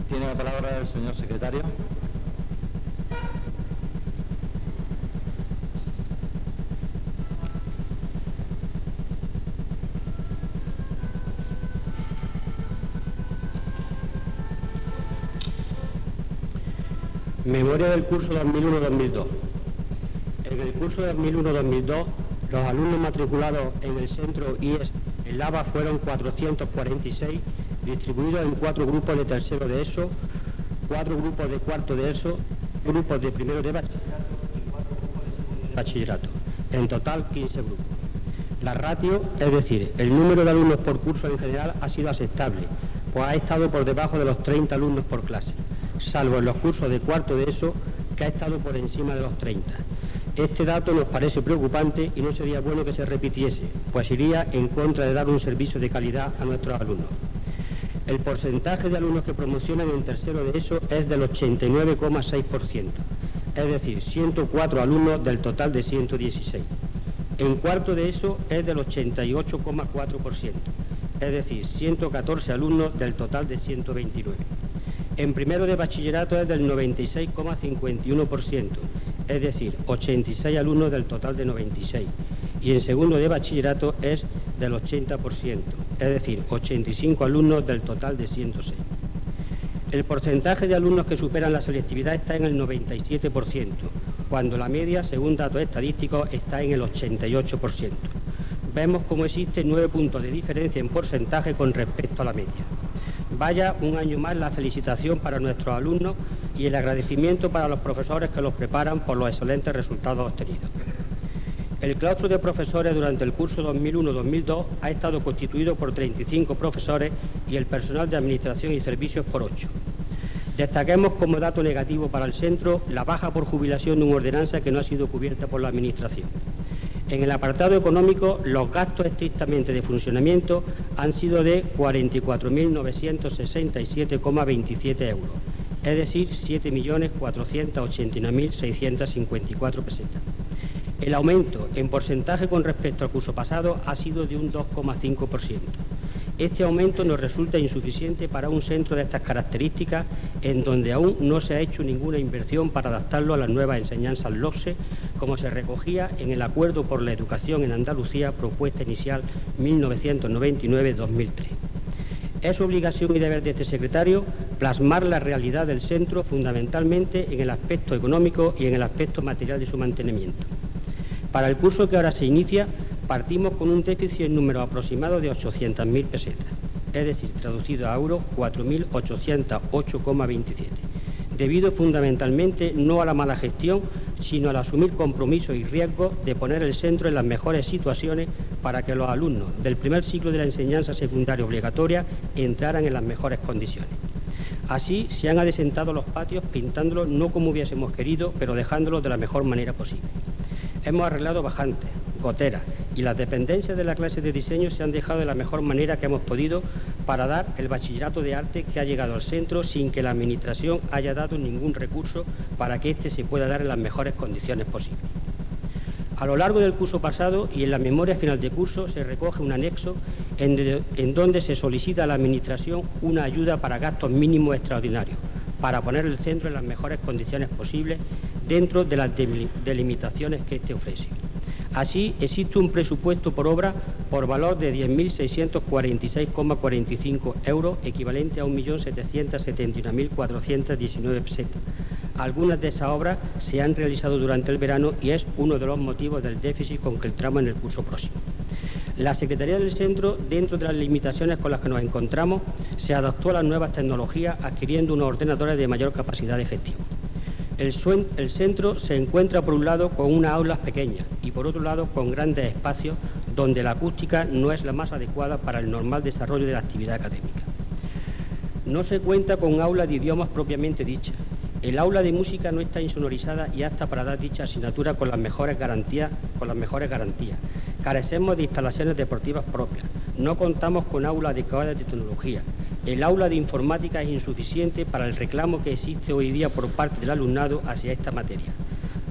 Tiene la palabra el señor secretario. Memoria del curso 2001-2002. En el curso 2001-2002, los alumnos matriculados en el centro IES en Lava fueron 446, distribuidos en 4 grupos de tercero de ESO, 4 grupos de cuarto de ESO, grupos de primero de bachillerato y 4 grupos de segundo de bachillerato. En total, 15 grupos. La ratio, es decir, el número de alumnos por curso en general, ha sido aceptable, pues ha estado por debajo de los 30 alumnos por clase, salvo en los cursos de cuarto de ESO, que ha estado por encima de los 30. Este dato nos parece preocupante y no sería bueno que se repitiese, pues iría en contra de dar un servicio de calidad a nuestros alumnos. El porcentaje de alumnos que promocionan en tercero de ESO es del 89,6%, es decir, 104 alumnos del total de 116. En cuarto de ESO es del 88,4%, es decir, 114 alumnos del total de 129. En primero de bachillerato es del 96,51%, es decir, 86 alumnos del total de 96. Y en segundo de bachillerato es del 80%, es decir, 85 alumnos del total de 106. El porcentaje de alumnos que superan la selectividad está en el 97%, cuando la media, según datos estadísticos, está en el 88%. Vemos cómo existen 9 puntos de diferencia en porcentaje con respecto a la media. Vaya un año más la felicitación para nuestros alumnos y el agradecimiento para los profesores que los preparan por los excelentes resultados obtenidos. El claustro de profesores durante el curso 2001-2002 ha estado constituido por 35 profesores y el personal de administración y servicios por 8. Destaquemos como dato negativo para el centro la baja por jubilación de una ordenanza que no ha sido cubierta por la administración. En el apartado económico, los gastos estrictamente de funcionamiento han sido de 44.967,27 euros, es decir, 7.489.654 pesetas. El aumento en porcentaje con respecto al curso pasado ha sido de un 2,5%. Este aumento nos resulta insuficiente para un centro de estas características, en donde aún no se ha hecho ninguna inversión para adaptarlo a las nuevas enseñanzas LOSE, como se recogía en el Acuerdo por la Educación en Andalucía, propuesta inicial 1999-2003. Es obligación y deber de este secretario plasmar la realidad del centro, fundamentalmente en el aspecto económico y en el aspecto material de su mantenimiento. Para el curso que ahora se inicia, partimos con un déficit en número aproximado de 800.000 pesetas, es decir, traducido a euros, 4.808,27, debido fundamentalmente no a la mala gestión, sino al asumir compromisos y riesgos de poner el centro en las mejores situaciones para que los alumnos del primer ciclo de la enseñanza secundaria obligatoria entraran en las mejores condiciones. Así se han adecentado los patios, pintándolos no como hubiésemos querido, pero dejándolos de la mejor manera posible. Hemos arreglado bajantes, goteras, y las dependencias de la clase de diseño se han dejado de la mejor manera que hemos podido para dar el bachillerato de arte que ha llegado al centro sin que la administración haya dado ningún recurso para que éste se pueda dar en las mejores condiciones posibles. A lo largo del curso pasado y en la memoria final de curso se recoge un anexo en donde se solicita a la administración una ayuda para gastos mínimos extraordinarios, para poner el centro en las mejores condiciones posibles dentro de las delimitaciones que éste ofrece. Así, existe un presupuesto por obra por valor de 10.646,45 euros, equivalente a 1.771.419 pesetas. Algunas de esas obras se han realizado durante el verano y es uno de los motivos del déficit con que entramos en el curso próximo. La Secretaría del Centro, dentro de las limitaciones con las que nos encontramos, se adaptó a las nuevas tecnologías adquiriendo unos ordenadores de mayor capacidad de gestión. El centro se encuentra por un lado con unas aulas pequeñas y por otro lado con grandes espacios donde la acústica no es la más adecuada para el normal desarrollo de la actividad académica. No se cuenta con aula de idiomas propiamente dicha. El aula de música no está insonorizada y apta para dar dicha asignatura con las mejores garantías. Carecemos de instalaciones deportivas propias. No contamos con aula adecuada de tecnología. El aula de informática es insuficiente para el reclamo que existe hoy día por parte del alumnado hacia esta materia.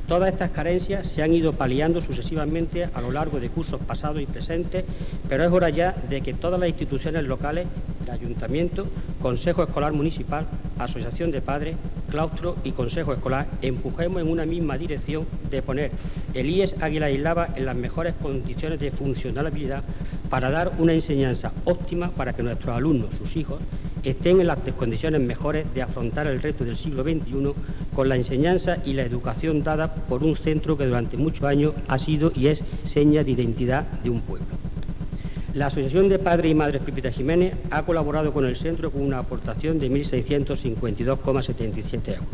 Todas estas carencias se han ido paliando sucesivamente a lo largo de cursos pasados y presentes, pero es hora ya de que todas las instituciones locales, el Ayuntamiento, Consejo Escolar Municipal, Asociación de Padres, Claustro y Consejo Escolar, empujemos en una misma dirección de poner el IES Águila y Lava en las mejores condiciones de funcionalidad para dar una enseñanza óptima para que nuestros alumnos, sus hijos, estén en las condiciones mejores de afrontar el reto del siglo XXI con la enseñanza y la educación dada por un centro que durante muchos años ha sido y es seña de identidad de un pueblo. La Asociación de Padres y Madres Pepita Jiménez ha colaborado con el centro con una aportación de 1.652,77 euros.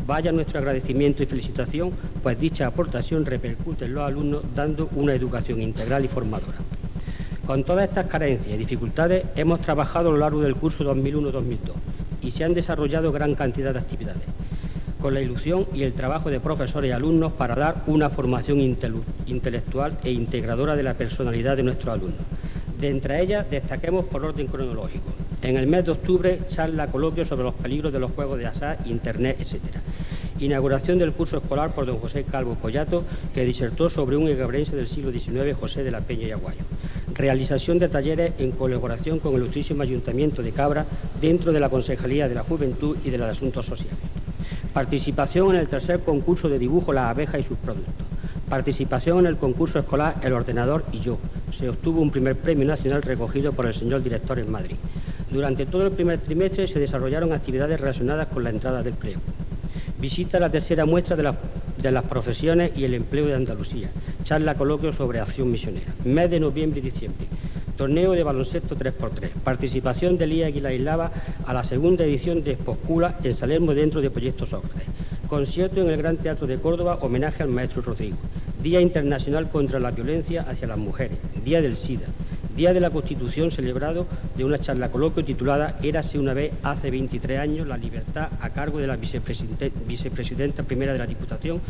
Vaya nuestro agradecimiento y felicitación, pues dicha aportación repercute en los alumnos dando una educación integral y formadora. Con todas estas carencias y dificultades hemos trabajado a lo largo del curso 2001-2002 y se han desarrollado gran cantidad de actividades, con la ilusión y el trabajo de profesores y alumnos para dar una formación intelectual e integradora de la personalidad de nuestros alumnos. De entre ellas destaquemos por orden cronológico. En el mes de octubre, charla coloquio sobre los peligros de los juegos de azar, internet, etc. Inauguración del curso escolar por don José Calvo Pollato, que disertó sobre un egabrense del siglo XIX, José de la Peña y Aguayo. Realización de talleres en colaboración con el Ilustrísimo Ayuntamiento de Cabra dentro de la Concejalía de la Juventud y de los Asuntos Sociales. Participación en el tercer concurso de dibujo Las abejas y sus productos. Participación en el concurso escolar El ordenador y yo. Se obtuvo un primer premio nacional recogido por el señor director en Madrid. Durante todo el primer trimestre se desarrollaron actividades relacionadas con la entrada del pliego. Visita a la tercera muestra de las profesiones y el empleo de Andalucía. Charla coloquio sobre acción misionera. Mes de noviembre y diciembre. Torneo de baloncesto 3x3. Participación del IES Águila y Lava a la segunda edición de Exposcula en Salerno dentro de Proyecto Sócrates. Concierto en el Gran Teatro de Córdoba, homenaje al maestro Rodrigo. Día Internacional contra la Violencia hacia las Mujeres. Día del SIDA. Día de la Constitución, celebrado de una charla coloquio titulada Érase una vez hace 23 años la libertad, a cargo de la vicepresidenta primera de la Diputación,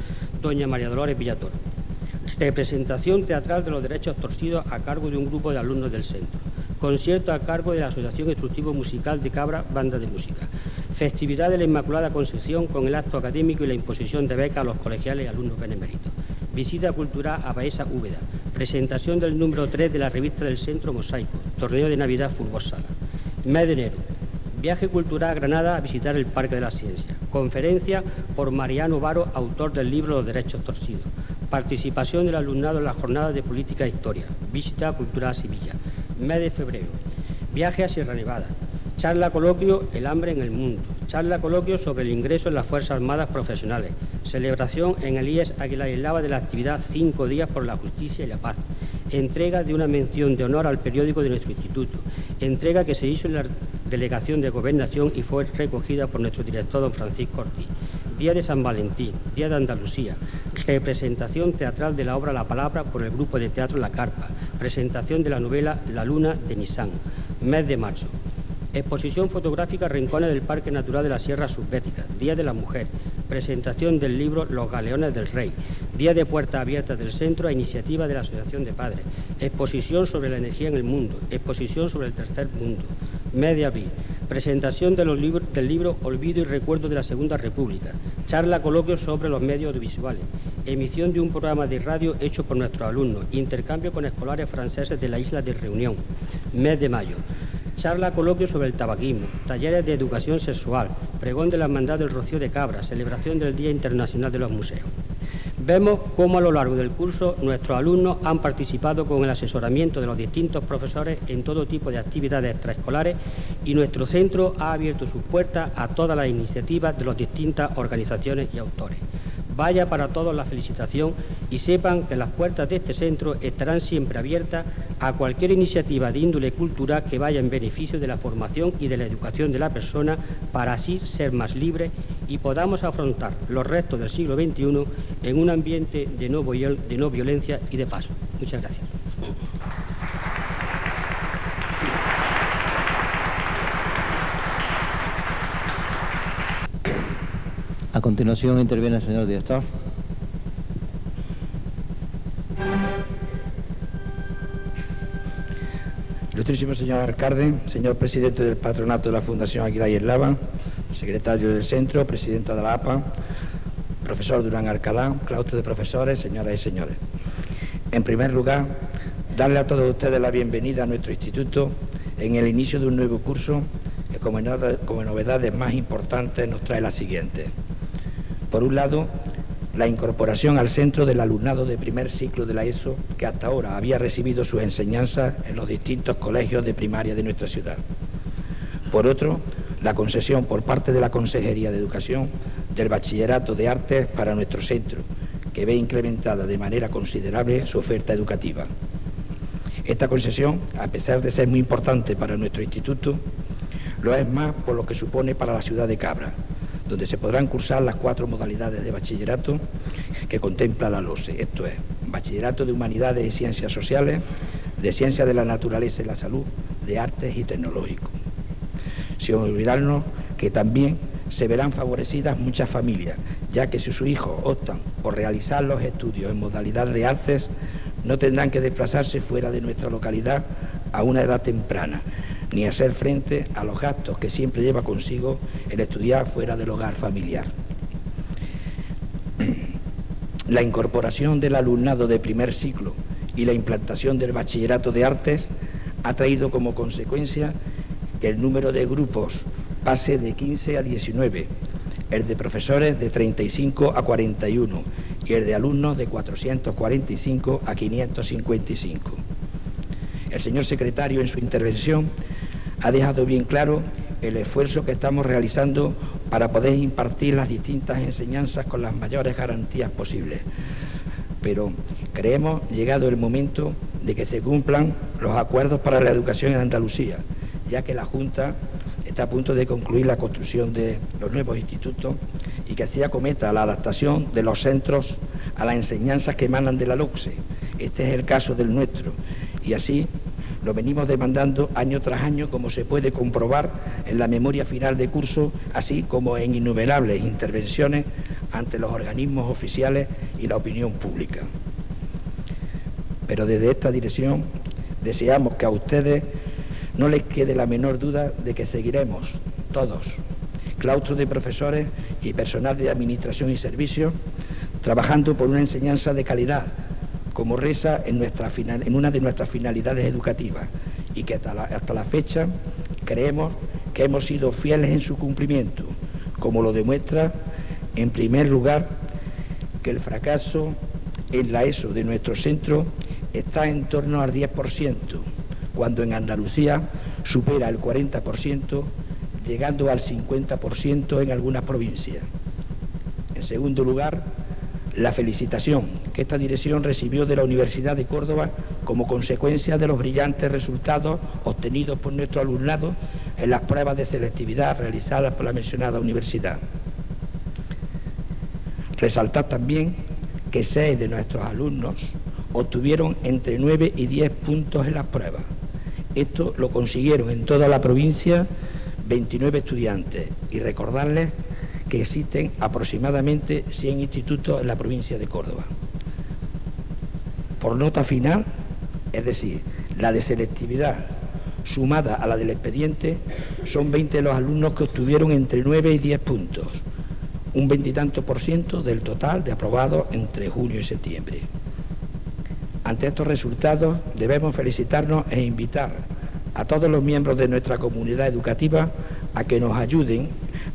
doña María Dolores Villatoro. Representación teatral de los derechos torcidos a cargo de un grupo de alumnos del centro. Concierto a cargo de la Asociación Instructivo Musical de Cabra, Banda de Música. Festividad de la Inmaculada Concepción con el acto académico y la imposición de becas a los colegiales y alumnos beneméritos. Visita cultural a Baeza Úbeda. Presentación del número 3 de la revista del Centro Mosaico. Torneo de Navidad Fútbol Sala. Mes de enero. Viaje cultural a Granada a visitar el Parque de la Ciencia. Conferencia por Mariano Varo, autor del libro Los derechos torcidos. Participación del alumnado en las jornadas de política e historia. Visita cultural a Sevilla. Mes de febrero. Viaje a Sierra Nevada. Charla coloquio El hambre en el mundo. Charla coloquio sobre el ingreso en las Fuerzas Armadas Profesionales. Celebración en el IES Águila y Lava de la actividad 5 días por la justicia y la paz. Entrega de una mención de honor al periódico de nuestro instituto. Entrega que se hizo en la Delegación de Gobernación y fue recogida por nuestro director, don Francisco Ortiz. Día de San Valentín, Día de Andalucía. Representación teatral de la obra La Palabra por el grupo de teatro La Carpa. Presentación de la novela La Luna de Nissan. Mes de marzo. Exposición fotográfica Rincones del Parque Natural de la Sierra Subbética. Día de la Mujer. Presentación del libro Los Galeones del Rey. Día de Puertas Abiertas del Centro a iniciativa de la Asociación de Padres. Exposición sobre la energía en el mundo. Exposición sobre el tercer mundo. Mes de abril. Presentación del libro Olvido y Recuerdo de la Segunda República. Charla coloquio sobre los medios audiovisuales. Emisión de un programa de radio hecho por nuestros alumnos. Intercambio con escolares franceses de la isla de Reunión. Mes de mayo. Charla coloquio sobre el tabaquismo, talleres de educación sexual, pregón de la Hermandad del Rocío de Cabra, celebración del Día Internacional de los Museos. Vemos cómo a lo largo del curso nuestros alumnos han participado con el asesoramiento de los distintos profesores en todo tipo de actividades extraescolares y nuestro centro ha abierto sus puertas a todas las iniciativas de las distintas organizaciones y autores. Vaya para todos la felicitación y sepan que las puertas de este centro estarán siempre abiertas a cualquier iniciativa de índole cultural que vaya en beneficio de la formación y de la educación de la persona para así ser más libres y podamos afrontar los restos del siglo XXI en un ambiente de no violencia y de paz. Muchas gracias. A continuación interviene el señor director. Ilustrísimo señor alcalde, señor presidente del patronato de la Fundación Aguilar y Eslava, secretario del centro, presidenta de la APA, profesor Durán Alcalá, claustro de profesores, señoras y señores. En primer lugar, darle a todos ustedes la bienvenida a nuestro instituto en el inicio de un nuevo curso que como novedades más importantes nos trae la siguiente. Por un lado, la incorporación al centro del alumnado de primer ciclo de la ESO que hasta ahora había recibido sus enseñanzas en los distintos colegios de primaria de nuestra ciudad. Por otro, la concesión por parte de la Consejería de Educación del Bachillerato de Artes para nuestro centro, que ve incrementada de manera considerable su oferta educativa. Esta concesión, a pesar de ser muy importante para nuestro instituto, lo es más por lo que supone para la ciudad de Cabra, donde se podrán cursar las 4 modalidades de bachillerato que contempla la LOSE, esto es, Bachillerato de Humanidades y Ciencias Sociales, de Ciencias de la Naturaleza y la Salud, de Artes y Tecnológico. Sin olvidarnos que también se verán favorecidas muchas familias, ya que si sus hijos optan por realizar los estudios en modalidad de artes, no tendrán que desplazarse fuera de nuestra localidad a una edad temprana, ni hacer frente a los gastos que siempre lleva consigo el estudiar fuera del hogar familiar. La incorporación del alumnado de primer ciclo y la implantación del bachillerato de artes ha traído como consecuencia que el número de grupos pase de 15 a 19, el de profesores de 35 a 41 y el de alumnos de 445 a 555. El señor secretario en su intervención ha dejado bien claro el esfuerzo que estamos realizando para poder impartir las distintas enseñanzas con las mayores garantías posibles. Pero creemos llegado el momento de que se cumplan los acuerdos para la educación en Andalucía, ya que la Junta está a punto de concluir la construcción de los nuevos institutos y que así acometa la adaptación de los centros a las enseñanzas que emanan de la LOCSE. Este es el caso del nuestro y así lo venimos demandando año tras año, como se puede comprobar en la memoria final de curso, así como en innumerables intervenciones ante los organismos oficiales y la opinión pública. Pero desde esta dirección deseamos que a ustedes no les quede la menor duda de que seguiremos todos, claustro de profesores y personal de administración y servicios, trabajando por una enseñanza de calidad, como reza en una de nuestras finalidades educativas, y que hasta la fecha creemos que hemos sido fieles en su cumplimiento, como lo demuestra, en primer lugar, que el fracaso en la ESO de nuestro centro está en torno al 10%, cuando en Andalucía supera el 40%, llegando al 50% en algunas provincias. En segundo lugar, la felicitación que esta dirección recibió de la Universidad de Córdoba como consecuencia de los brillantes resultados obtenidos por nuestro alumnado en las pruebas de selectividad realizadas por la mencionada universidad. Resaltar también que 6 de nuestros alumnos obtuvieron entre 9 y 10 puntos en las pruebas. Esto lo consiguieron en toda la provincia 29 estudiantes y recordarles que existen aproximadamente 100 institutos en la provincia de Córdoba. Por nota final, es decir, la de selectividad sumada a la del expediente, son 20 los alumnos que obtuvieron entre 9 y 10 puntos, un 20 y tanto % del total de aprobados entre junio y septiembre. Ante estos resultados debemos felicitarnos e invitar a todos los miembros de nuestra comunidad educativa a que nos ayuden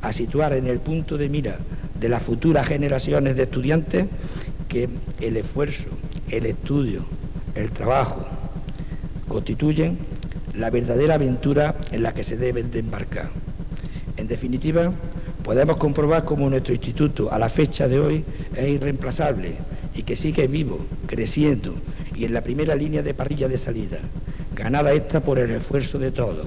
a situar en el punto de mira de las futuras generaciones de estudiantes que el esfuerzo, el estudio, el trabajo constituyen la verdadera aventura en la que se deben de embarcar. En definitiva, podemos comprobar cómo nuestro instituto a la fecha de hoy es irreemplazable y que sigue vivo, creciendo y en la primera línea de parrilla de salida, ganada esta por el esfuerzo de todos,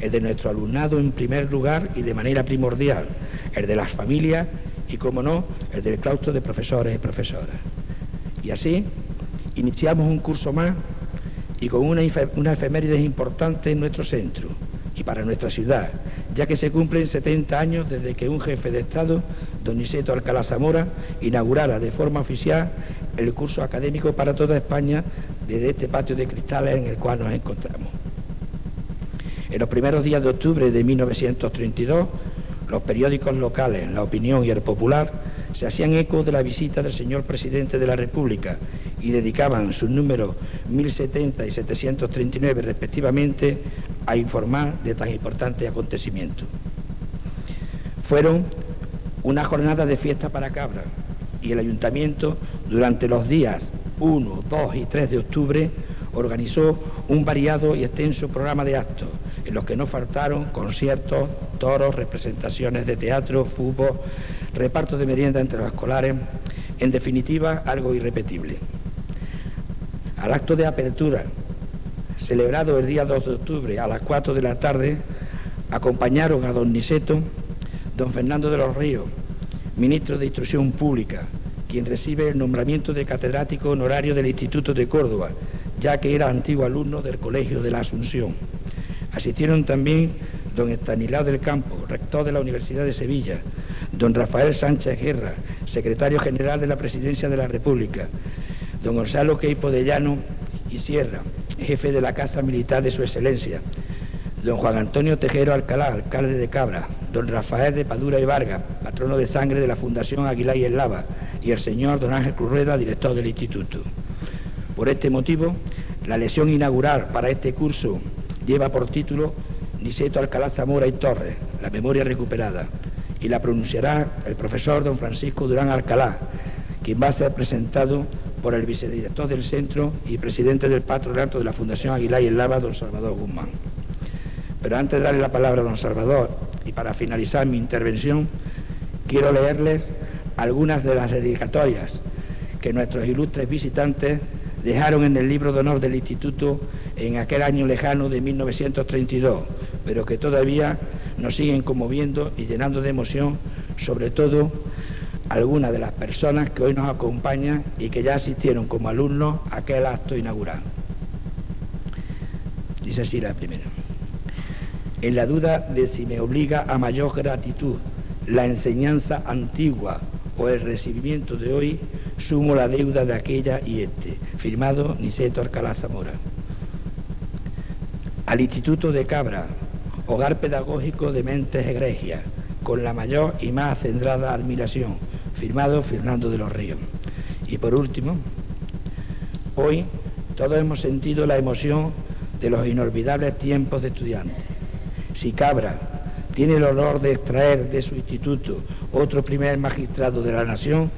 el de nuestro alumnado en primer lugar y de manera primordial, el de las familias y, como no, el del claustro de profesores y profesoras. Y así iniciamos un curso más y con una efeméride importante en nuestro centro y para nuestra ciudad, ya que se cumplen 70 años desde que un jefe de Estado, don Niceto Alcalá Zamora, inaugurara de forma oficial el curso académico para toda España desde este patio de cristales en el cual nos encontramos. En los primeros días de octubre de 1932, los periódicos locales, La Opinión y El Popular, se hacían eco de la visita del señor presidente de la República y dedicaban sus números 1070 y 739 respectivamente a informar de tan importante acontecimiento. Fueron una jornada de fiesta para Cabra y el Ayuntamiento durante los días 1, 2 y 3 de octubre organizó un variado y extenso programa de actos en los que no faltaron conciertos, toros, representaciones de teatro, fútbol, reparto de merienda entre los escolares, en definitiva, algo irrepetible. Al acto de apertura, celebrado el día 2 de octubre a las 4 de la tarde, acompañaron a don Niceto, don Fernando de los Ríos, ministro de Instrucción Pública, quien recibe el nombramiento de catedrático honorario del Instituto de Córdoba, ya que era antiguo alumno del Colegio de la Asunción. Asistieron también don Estanislao del Campo, rector de la Universidad de Sevilla, don Rafael Sánchez Guerra, secretario general de la Presidencia de la República, don Gonzalo Queipo de Llano y Sierra, jefe de la Casa Militar de su Excelencia, don Juan Antonio Tejero Alcalá, alcalde de Cabra, don Rafael de Padura y Vargas, patrono de sangre de la Fundación Aguilar y Eslava, y el señor don Ángel Cruz Rueda, director del Instituto. Por este motivo, la lección inaugural para este curso lleva por título Niceto Alcalá Zamora y Torres, la memoria recuperada, y la pronunciará el profesor don Francisco Durán Alcalá, quien va a ser presentado por el vicedirector del centro y presidente del patronato de la Fundación Aguilar y Eslava, don Salvador Guzmán. Pero antes de darle la palabra a don Salvador, y para finalizar mi intervención, quiero leerles algunas de las dedicatorias que nuestros ilustres visitantes dejaron en el libro de honor del Instituto en aquel año lejano de 1932, pero que todavía nos siguen conmoviendo y llenando de emoción, sobre todo algunas de las personas que hoy nos acompañan y que ya asistieron como alumnos a aquel acto inaugural. Dice así la primera. En la duda de si me obliga a mayor gratitud la enseñanza antigua o el recibimiento de hoy, sumo la deuda de aquella y este. Firmado Niceto Alcalá Zamora. Al Instituto de Cabra, hogar pedagógico de mentes egregias, con la mayor y más acendrada admiración. Firmado Fernando de los Ríos. Y por último, hoy todos hemos sentido la emoción de los inolvidables tiempos de estudiantes. Si Cabra tiene el honor de extraer de su instituto otro primer magistrado de la nación,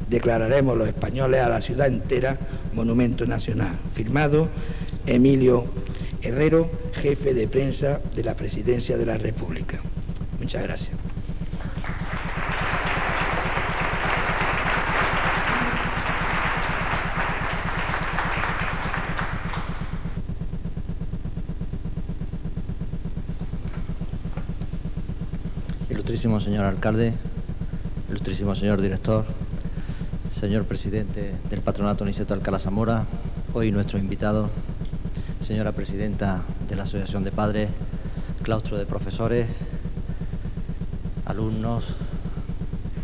declararemos los españoles a la ciudad entera monumento nacional. Firmado Emilio Herrero, jefe de prensa de la Presidencia de la República. Muchas gracias. Ilustrísimo señor alcalde, ilustrísimo señor director, señor presidente del Patronato Niceto Alcalá Zamora, hoy nuestro invitado, señora presidenta de la Asociación de Padres, claustro de profesores, alumnos,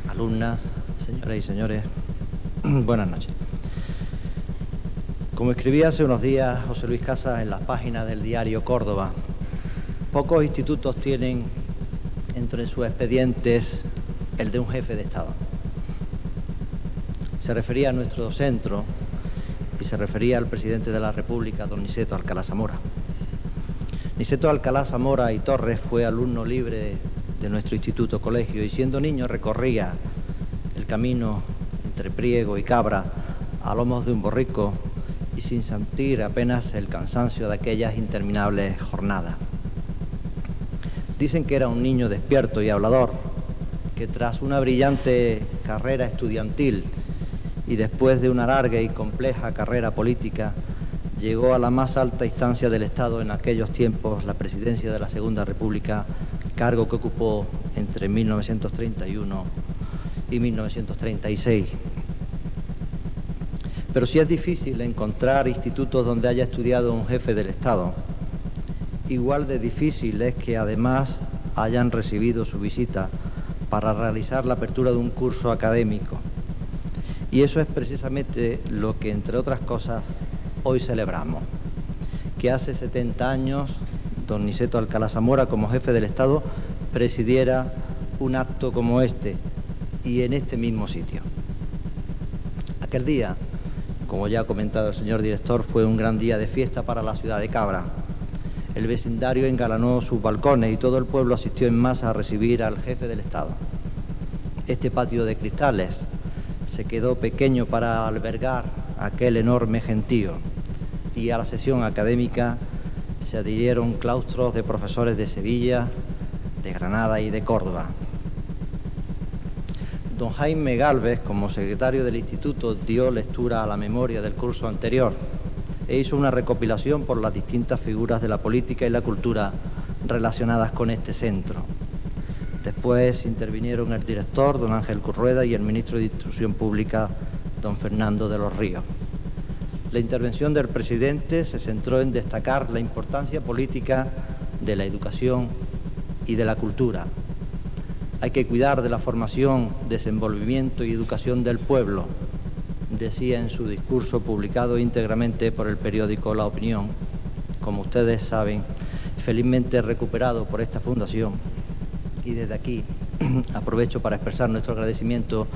alumnas, señoras y señores, buenas noches. Como escribía hace unos días José Luis Casas en las páginas del diario Córdoba, pocos institutos tienen entre sus expedientes el de un jefe de Estado. Se refería a nuestro centro y se refería al presidente de la República, don Niceto Alcalá Zamora. Niceto Alcalá Zamora y Torres fue alumno libre de nuestro instituto colegio y siendo niño recorría el camino entre Priego y Cabra a lomos de un borrico y sin sentir apenas el cansancio de aquellas interminables jornadas. Dicen que era un niño despierto y hablador, que tras una brillante carrera estudiantil y después de una larga y compleja carrera política, llegó a la más alta instancia del Estado en aquellos tiempos, la presidencia de la Segunda República, cargo que ocupó entre 1931 y 1936. Pero sí es difícil encontrar institutos donde haya estudiado un jefe del Estado. Igual de difícil es que además hayan recibido su visita para realizar la apertura de un curso académico. Y eso es precisamente lo que, entre otras cosas, hoy celebramos. Que hace 70 años don Niceto Alcalá Zamora, como jefe del Estado, presidiera un acto como este y en este mismo sitio. Aquel día, como ya ha comentado el señor director, fue un gran día de fiesta para la ciudad de Cabra. El vecindario engalanó sus balcones y todo el pueblo asistió en masa a recibir al jefe del Estado. Este patio de cristales se quedó pequeño para albergar aquel enorme gentío y a la sesión académica se adhirieron claustros de profesores de Sevilla, de Granada y de Córdoba. Don Jaime Gálvez, como secretario del instituto, dio lectura a la memoria del curso anterior e hizo una recopilación por las distintas figuras de la política y la cultura relacionadas con este centro. Después intervinieron el director, don Ángel Currueda, y el ministro de Instrucción Pública, don Fernando de los Ríos. La intervención del presidente se centró en destacar la importancia política de la educación y de la cultura. Hay que cuidar de la formación, desenvolvimiento y educación del pueblo, decía en su discurso publicado íntegramente por el periódico La Opinión, como ustedes saben, felizmente recuperado por esta fundación. Y desde aquí aprovecho para expresar nuestro agradecimiento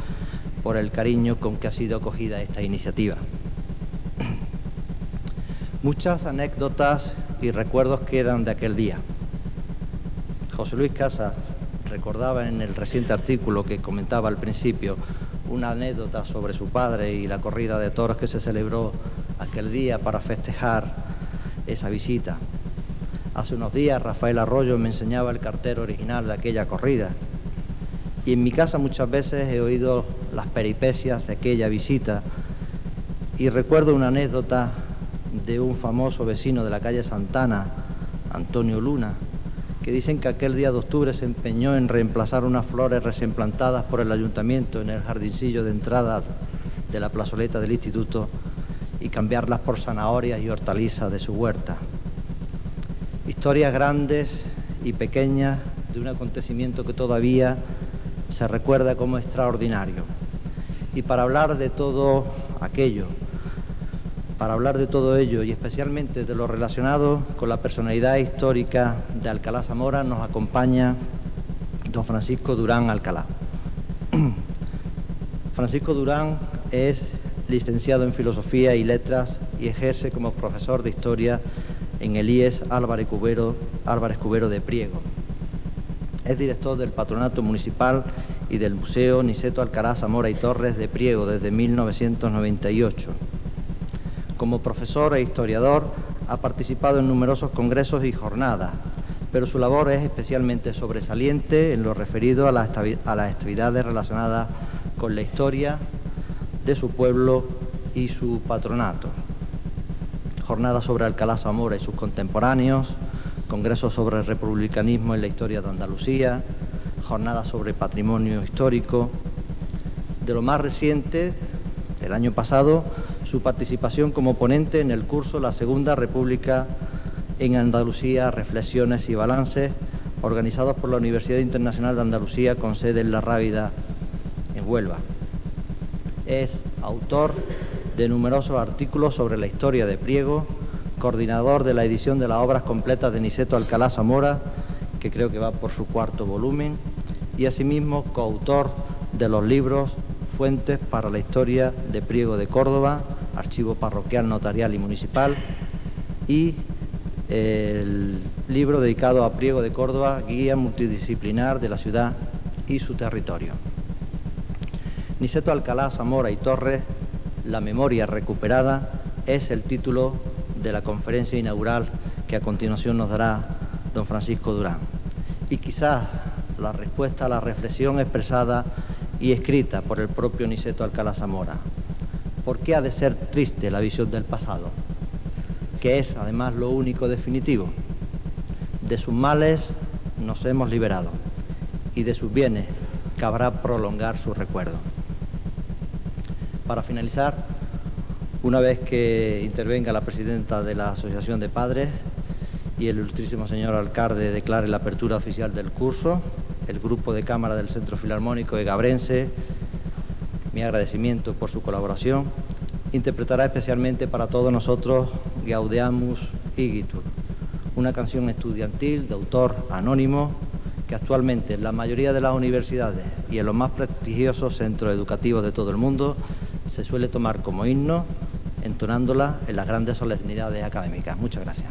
por el cariño con que ha sido acogida esta iniciativa. Muchas anécdotas y recuerdos quedan de aquel día. José Luis Casas recordaba en el reciente artículo que comentaba al principio una anécdota sobre su padre y la corrida de toros que se celebró aquel día para festejar esa visita. Hace unos días Rafael Arroyo me enseñaba el cartel original de aquella corrida y en mi casa muchas veces he oído las peripecias de aquella visita y recuerdo una anécdota de un famoso vecino de la calle Santana, Antonio Luna, que dicen que aquel día de octubre se empeñó en reemplazar unas flores recién plantadas por el ayuntamiento en el jardincillo de entrada de la plazoleta del instituto y cambiarlas por zanahorias y hortalizas de su huerta. Historias grandes y pequeñas de un acontecimiento que todavía se recuerda como extraordinario. Y para hablar de todo aquello, para hablar de todo ello y especialmente de lo relacionado con la personalidad histórica de Alcalá Zamora, nos acompaña don Francisco Durán Alcalá. Francisco Durán es licenciado en Filosofía y Letras y ejerce como profesor de Historia en el IES Álvarez Cubero de Priego. Es director del Patronato Municipal y del Museo Niceto Alcalá Zamora y Torres de Priego desde 1998. Como profesor e historiador ha participado en numerosos congresos y jornadas, pero su labor es especialmente sobresaliente en lo referido a las actividades relacionadas con la historia de su pueblo y su patronato. Jornadas sobre Alcalá Zamora y sus contemporáneos, congresos sobre el republicanismo en la historia de Andalucía, jornadas sobre patrimonio histórico. De lo más reciente, el año pasado, su participación como ponente en el curso La Segunda República en Andalucía, Reflexiones y Balances, organizados por la Universidad Internacional de Andalucía con sede en La Rábida, en Huelva. Es autor de numerosos artículos sobre la historia de Priego, coordinador de la edición de las obras completas de Niceto Alcalá Zamora, que creo que va por su 4º volumen, y asimismo coautor de los libros Fuentes para la Historia de Priego de Córdoba, Archivo Parroquial, Notarial y Municipal, y el libro dedicado a Priego de Córdoba, Guía Multidisciplinar de la Ciudad y su Territorio. Niceto Alcalá Zamora y Torres, la memoria recuperada, es el título de la conferencia inaugural que a continuación nos dará don Francisco Durán. Y quizás la respuesta a la reflexión expresada y escrita por el propio Niceto Alcalá Zamora. ¿Por qué ha de ser triste la visión del pasado? Que es además lo único definitivo. De sus males nos hemos liberado y de sus bienes cabrá prolongar su recuerdo. Para finalizar, una vez que intervenga la presidenta de la Asociación de Padres y el ilustrísimo señor alcalde declare la apertura oficial del curso, el grupo de cámara del Centro Filarmónico de Gabrense, mi agradecimiento por su colaboración, interpretará especialmente para todos nosotros Gaudeamus Igitur, una canción estudiantil de autor anónimo que actualmente en la mayoría de las universidades y en los más prestigiosos centros educativos de todo el mundo se suele tomar como himno, entonándola en las grandes solemnidades académicas. Muchas gracias.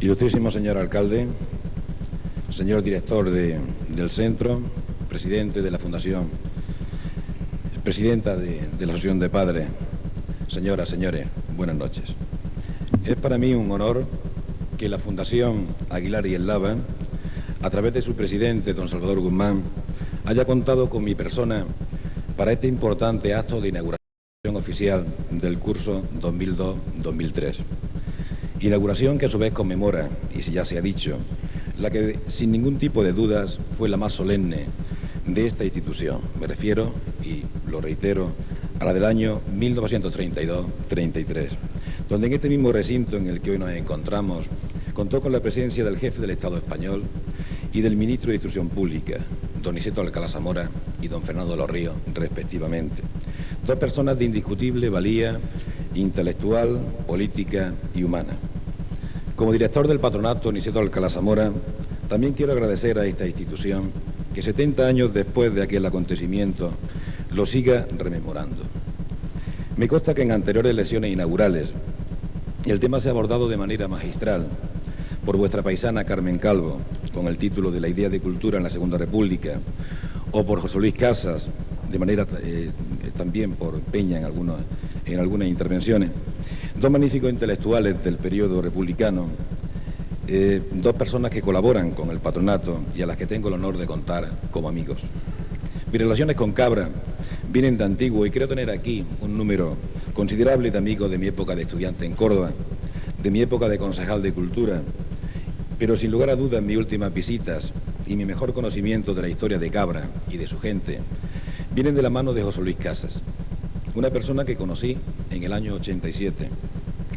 Ilustrísimo señor alcalde, señor director del centro, presidente de la fundación, presidenta de la asociación de padres, señoras, señores, buenas noches. Es para mí un honor que la Fundación Aguilar y Eslava, a través de su presidente, don Salvador Guzmán, haya contado con mi persona para este importante acto de inauguración oficial del curso 2002-2003. Inauguración que a su vez conmemora, y si ya se ha dicho, la que sin ningún tipo de dudas fue la más solemne de esta institución. Me refiero, y lo reitero, a la del año 1932-33, donde en este mismo recinto en el que hoy nos encontramos contó con la presencia del jefe del Estado español y del ministro de Instrucción Pública, don Niceto Alcalá Zamora y don Fernando de los Ríos, respectivamente. Dos personas de indiscutible valía intelectual, política y humana. Como director del patronato Niceto Alcalá Zamora, también quiero agradecer a esta institución que 70 años después de aquel acontecimiento lo siga rememorando. Me consta que en anteriores lesiones inaugurales el tema se ha abordado de manera magistral por vuestra paisana Carmen Calvo, con el título de La idea de cultura en la Segunda República, o por José Luis Casas, de manera también por Peña en algunas intervenciones. Dos magníficos intelectuales del periodo republicano, dos personas que colaboran con el patronato y a las que tengo el honor de contar como amigos. Mis relaciones con Cabra vienen de antiguo y creo tener aquí un número considerable de amigos de mi época de estudiante en Córdoba, de mi época de concejal de Cultura, pero sin lugar a dudas mis últimas visitas y mi mejor conocimiento de la historia de Cabra y de su gente vienen de la mano de José Luis Casas, una persona que conocí en el año 87,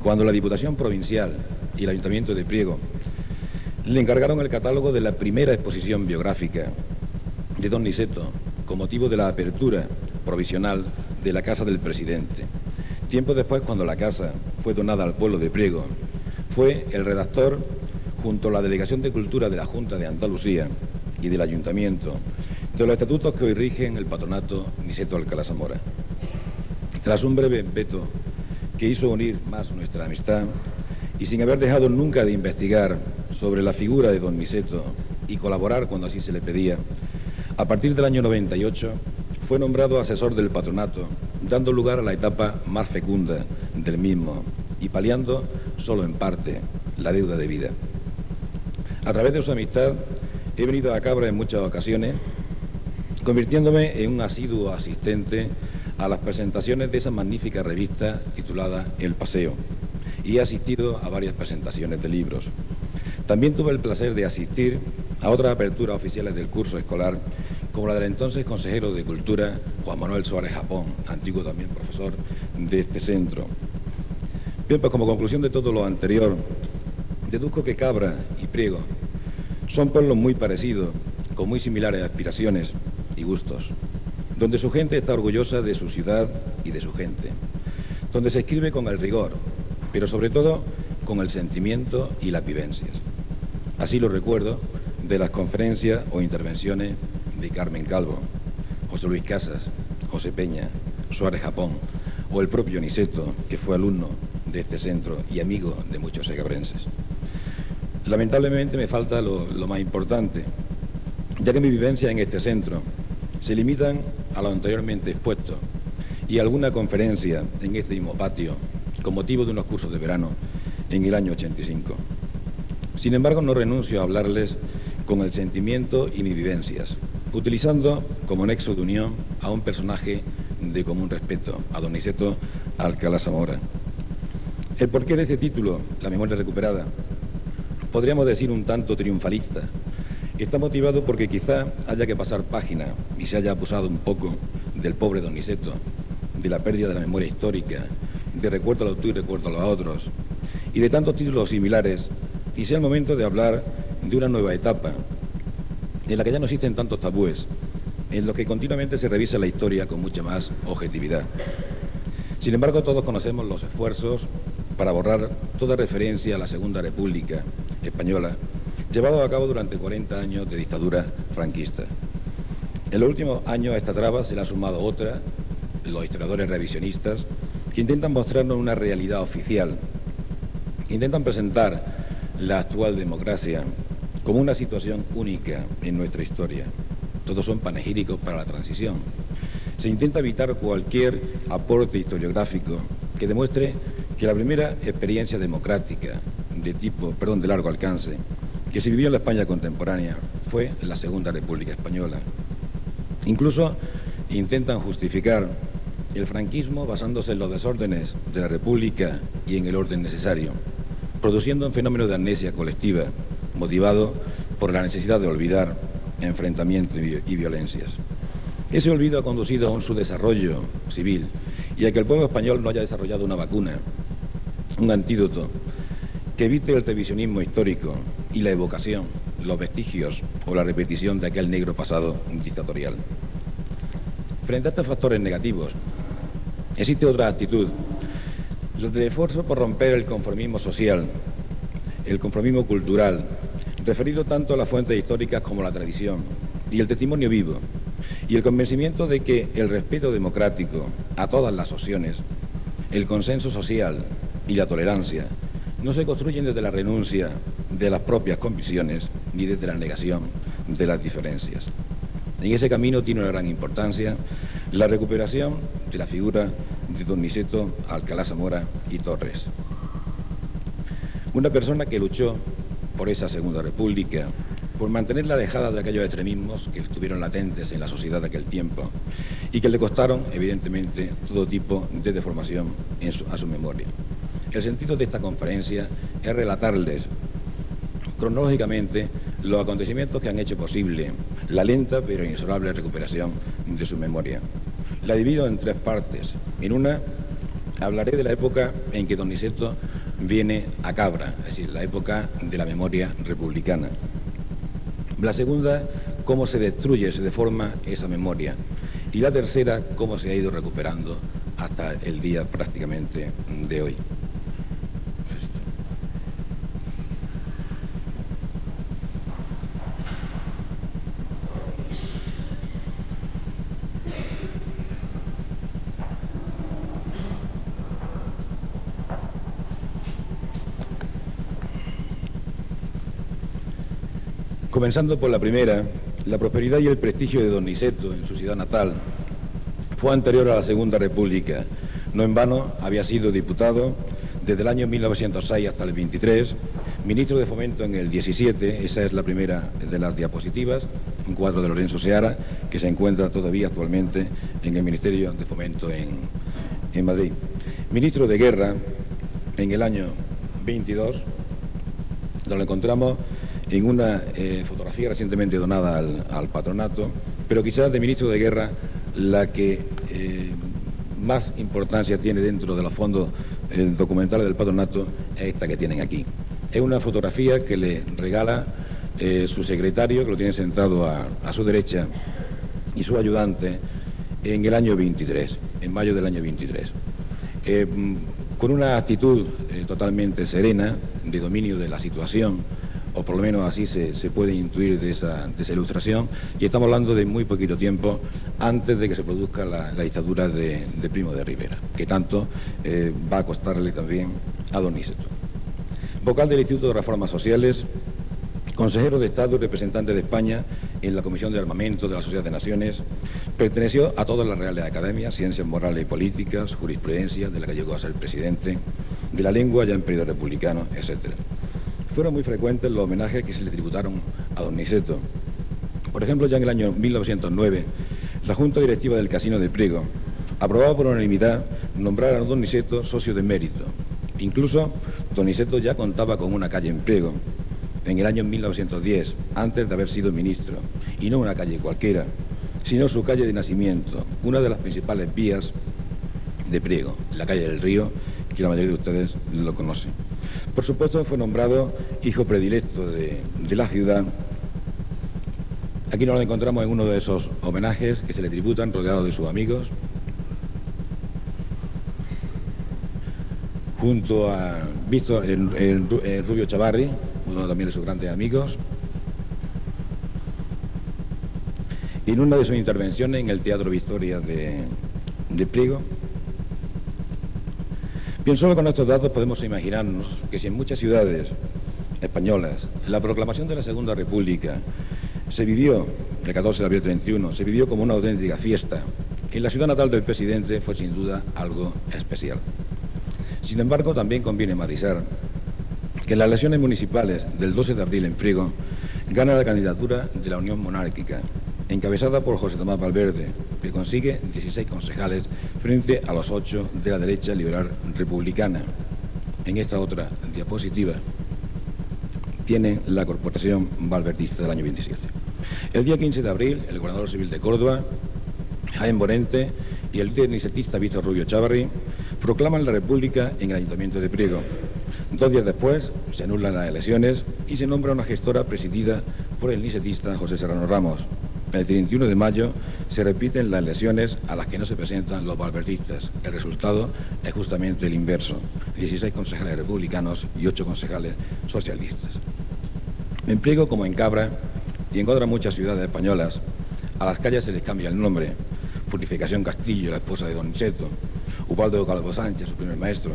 cuando la Diputación Provincial y el Ayuntamiento de Priego le encargaron el catálogo de la primera exposición biográfica de don Niceto con motivo de la apertura provisional de la Casa del Presidente. Tiempo después, cuando la casa fue donada al pueblo de Priego, fue el redactor, junto a la Delegación de Cultura de la Junta de Andalucía y del Ayuntamiento, de los estatutos que hoy rigen el patronato Niceto Alcalá Zamora. Tras un breve veto que hizo unir más nuestra amistad y sin haber dejado nunca de investigar sobre la figura de don Niceto y colaborar cuando así se le pedía, a partir del año 98 fue nombrado asesor del patronato, dando lugar a la etapa más fecunda del mismo y paliando, solo en parte, la deuda de vida. A través de su amistad he venido a Cabra en muchas ocasiones, convirtiéndome en un asiduo asistente a las presentaciones de esa magnífica revista titulada El Paseo, y he asistido a varias presentaciones de libros. También tuve el placer de asistir a otras aperturas oficiales del curso escolar, como la del entonces consejero de Cultura, Juan Manuel Suárez Japón, antiguo también profesor de este centro. Bien, pues como conclusión de todo lo anterior, deduzco que Cabra y Priego son pueblos muy parecidos, con muy similares aspiraciones y gustos, donde su gente está orgullosa de su ciudad y de su gente, donde se escribe con el rigor, pero sobre todo con el sentimiento y las vivencias. Así lo recuerdo de las conferencias o intervenciones de Carmen Calvo, José Luis Casas, José Peña, Suárez Japón, o el propio Niceto, que fue alumno de este centro y amigo de muchos segabrenses. Lamentablemente me falta lo más importante, ya que mi vivencia en este centro se limitan a lo anteriormente expuesto y a alguna conferencia en este mismo patio con motivo de unos cursos de verano en el año 85. Sin embargo, no renuncio a hablarles con el sentimiento y mis vivencias, utilizando como nexo de unión a un personaje de común respeto, a don Niceto Alcalá Zamora. El porqué de este título, La memoria recuperada, podríamos decir un tanto triunfalista. Está motivado porque quizá haya que pasar página y se haya abusado un poco del pobre don Niceto, de la pérdida de la memoria histórica, de recuerdo a los tú y recuerdo a los otros, y de tantos títulos similares, y sea el momento de hablar de una nueva etapa, en la que ya no existen tantos tabúes, en los que continuamente se revisa la historia con mucha más objetividad. Sin embargo, todos conocemos los esfuerzos para borrar toda referencia a la Segunda República Española, llevado a cabo durante 40 años de dictadura franquista. En los últimos años a esta traba se le ha sumado otra, los historiadores revisionistas, que intentan mostrarnos una realidad oficial, que intentan presentar la actual democracia como una situación única en nuestra historia. Todos son panegíricos para la transición. Se intenta evitar cualquier aporte historiográfico que demuestre que la primera experiencia democrática de largo alcance que se vivió en la España contemporánea fue la Segunda República Española. Incluso intentan justificar el franquismo basándose en los desórdenes de la República y en el orden necesario, produciendo un fenómeno de amnesia colectiva motivado por la necesidad de olvidar enfrentamientos y violencias. Ese olvido ha conducido a un subdesarrollo civil y a que el pueblo español no haya desarrollado una vacuna, un antídoto que evite el revisionismo histórico y la evocación, los vestigios o la repetición de aquel negro pasado dictatorial. Frente a estos factores negativos, existe otra actitud, la del esfuerzo por romper el conformismo social, el conformismo cultural, referido tanto a las fuentes históricas como a la tradición, y el testimonio vivo, y el convencimiento de que el respeto democrático a todas las opciones, el consenso social y la tolerancia no se construyen desde la renuncia de las propias convicciones ni desde la negación de las diferencias. En ese camino tiene una gran importancia la recuperación de la figura de don Niceto Alcalá Zamora y Torres. Una persona que luchó por esa Segunda República, por mantenerla alejada de aquellos extremismos que estuvieron latentes en la sociedad de aquel tiempo y que le costaron, evidentemente, todo tipo de deformación a su memoria. El sentido de esta conferencia es relatarles cronológicamente los acontecimientos que han hecho posible la lenta pero inexorable recuperación de su memoria. La divido en tres partes. En una hablaré de la época en que don Niceto viene a cabra, es decir, la época de la memoria republicana. La segunda, cómo se destruye, se deforma esa memoria. Y la tercera, cómo se ha ido recuperando hasta el día prácticamente de hoy. Comenzando por la primera, la prosperidad y el prestigio de don Niceto en su ciudad natal fue anterior a la Segunda República. No en vano había sido diputado desde el año 1906 hasta el 23, ministro de Fomento en el 17, esa es la primera de las diapositivas, un cuadro de Lorenzo Seara que se encuentra todavía actualmente en el Ministerio de Fomento en Madrid. Ministro de Guerra en el año 22, donde lo encontramos en una fotografía recientemente donada al patronato, pero quizás de ministro de Guerra la que más importancia tiene dentro de los fondos documentales del patronato es esta que tienen aquí. Es una fotografía que le regala su secretario, que lo tiene sentado a su derecha, y su ayudante en el año 23, en mayo del año 23. Con una actitud totalmente serena, de dominio de la situación, o por lo menos así se puede intuir de esa ilustración, y estamos hablando de muy poquito tiempo antes de que se produzca la dictadura de Primo de Rivera, que tanto va a costarle también a don Niceto. Vocal del Instituto de Reformas Sociales, consejero de Estado y representante de España en la Comisión de Armamento de la Sociedad de Naciones, perteneció a todas las reales academias, ciencias morales y políticas, jurisprudencia, de la que llegó a ser presidente, de la lengua ya en periodo republicano, etc. Fueron muy frecuentes los homenajes que se le tributaron a don Niceto. Por ejemplo, ya en el año 1909, la Junta Directiva del Casino de Priego aprobaba por unanimidad nombrar a don Niceto socio de mérito. Incluso don Niceto ya contaba con una calle en Priego en el año 1910, antes de haber sido ministro, y no una calle cualquiera, sino su calle de nacimiento, una de las principales vías de Priego, en la calle del Río, que la mayoría de ustedes lo conocen. Por supuesto, fue nombrado hijo predilecto de la ciudad. Aquí nos lo encontramos en uno de esos homenajes que se le tributan, rodeado de sus amigos, junto a Víctor Rubio Chavarri, uno también de sus grandes amigos, y en una de sus intervenciones en el Teatro Victoria de Priego. Bien, solo con estos datos podemos imaginarnos que si en muchas ciudades españolas la proclamación de la Segunda República se vivió, el 14 de abril 31, se vivió como una auténtica fiesta, en la ciudad natal del presidente fue sin duda algo especial. Sin embargo, también conviene matizar que en las elecciones municipales del 12 de abril en Priego gana la candidatura de la Unión Monárquica, encabezada por José Tomás Valverde, que consigue 16 concejales frente a los 8 de la derecha liberal republicana. En esta otra diapositiva tiene la corporación valverdista del año 27. El día 15 de abril, el gobernador civil de Córdoba, Jaén Borente, y el líder nisetista Víctor Rubio Chavarri proclaman la República en el Ayuntamiento de Priego. 2 días después se anulan las elecciones y se nombra una gestora presidida por el nisetista José Serrano Ramos. El 31 de mayo se repiten las elecciones a las que no se presentan los valverdistas. El resultado es justamente el inverso: 16 concejales republicanos y 8 concejales socialistas. En Priego, como en Cabra y en otras muchas ciudades españolas, a las calles se les cambia el nombre. Purificación Castillo, la esposa de don Niceto; Ubaldo Calvo Sánchez, su primer maestro;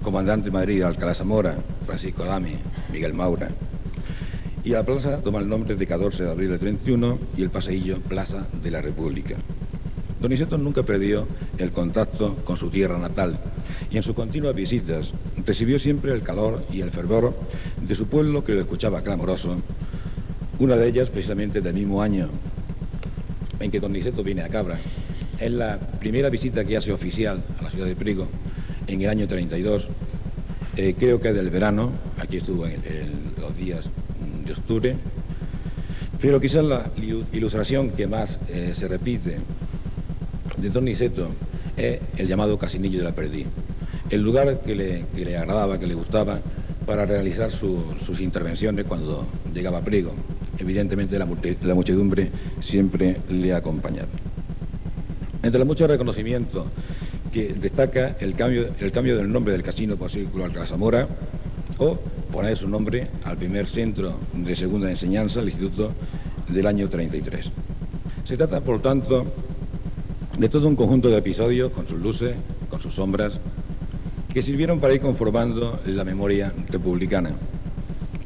Comandante de Madrid, Alcalá Zamora; Francisco Adame, Miguel Maura. Y la plaza toma el nombre de 14 de abril del 31 y el paseillo Plaza de la República. Don Niceto nunca perdió el contacto con su tierra natal y en sus continuas visitas recibió siempre el calor y el fervor de su pueblo, que lo escuchaba clamoroso. Una de ellas precisamente del mismo año en que don Niceto viene a Cabra. Es la primera visita que hace oficial a la ciudad de Priego en el año 32, creo que es del verano. Aquí estuvo en los días de octubre, pero quizás la ilustración que más se repite de don Niceto es el llamado Casinillo de la Perdiz, el lugar que le agradaba, que le gustaba para realizar sus intervenciones cuando llegaba a Priego. Evidentemente la muchedumbre siempre le acompañaba. Entre los muchos reconocimientos que destaca el cambio del nombre del casino por Círculo Alcalá Zamora, o poner su nombre al primer centro de segunda enseñanza, el Instituto, del año 33. Se trata, por tanto, de todo un conjunto de episodios con sus luces, con sus sombras, que sirvieron para ir conformando la memoria republicana.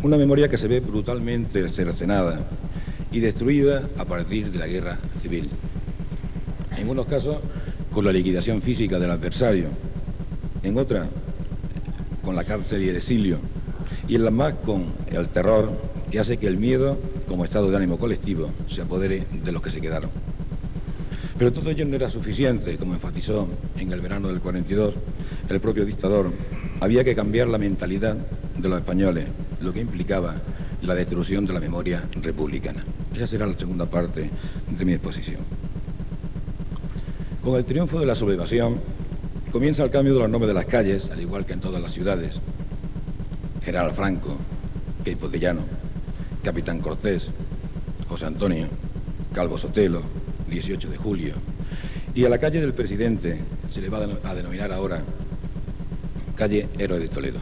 Una memoria que se ve brutalmente cercenada y destruida a partir de la guerra civil. En unos casos, con la liquidación física del adversario; en otras, con la cárcel y el exilio; y en las más, con el terror que hace que el miedo, como estado de ánimo colectivo, se apodere de los que se quedaron. Pero todo ello no era suficiente, como enfatizó en el verano del 42 el propio dictador. Había que cambiar la mentalidad de los españoles, lo que implicaba la destrucción de la memoria republicana. Esa será la segunda parte de mi exposición. Con el triunfo de la sublevación comienza el cambio de los nombres de las calles, al igual que en todas las ciudades. General Franco, Queipo de Llano, Capitán Cortés, José Antonio, Calvo Sotelo, 18 de julio. Y a la calle del presidente se le va a denominar ahora calle Héroe de Toledo.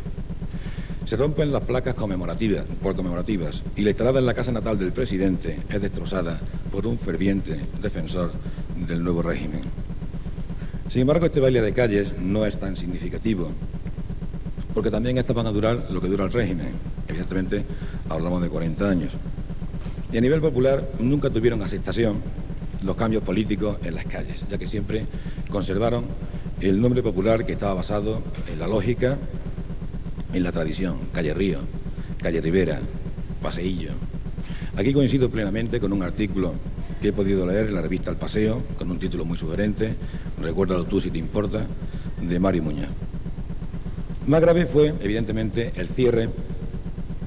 Se rompen las placas conmemorativas y la instalada en la casa natal del presidente es destrozada por un ferviente defensor del nuevo régimen. Sin embargo, este baile de calles no es tan significativo, porque también estas van a durar lo que dura el régimen. Evidentemente, hablamos de 40 años. Y a nivel popular nunca tuvieron aceptación los cambios políticos en las calles, ya que siempre conservaron el nombre popular, que estaba basado en la lógica, en la tradición: calle Río, calle Rivera, Paseillo. Aquí coincido plenamente con un artículo que he podido leer en la revista El Paseo, con un título muy sugerente: Recuérdalo tú si te importa, de Mario Muñoz. Más grave fue, evidentemente, el cierre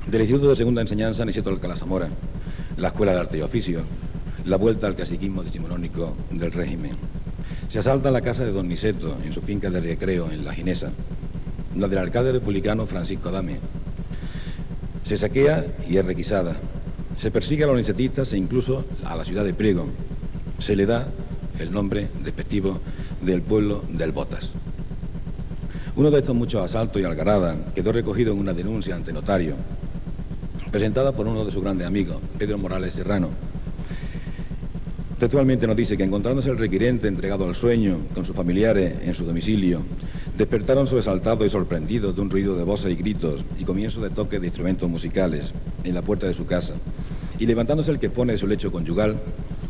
del Instituto de Segunda Enseñanza Niceto Alcalá Zamora, la Escuela de Arte y Oficio, la vuelta al caciquismo decimonónico del régimen. Se asalta la casa de don Niceto en su finca de recreo en La Ginesa, la del alcalde republicano Francisco Adame. Se saquea y es requisada. Se persigue a los nicetistas e incluso a la ciudad de Priego. Se le da el nombre despectivo del pueblo del Botas. Uno de estos muchos asaltos y algaradas quedó recogido en una denuncia ante notario, presentada por uno de sus grandes amigos, Pedro Morales Serrano. Textualmente nos dice que encontrándose el requirente entregado al sueño con sus familiares en su domicilio, despertaron sobresaltados y sorprendidos de un ruido de voces y gritos y comienzo de toques de instrumentos musicales en la puerta de su casa. Y levantándose el que pone de su lecho conyugal,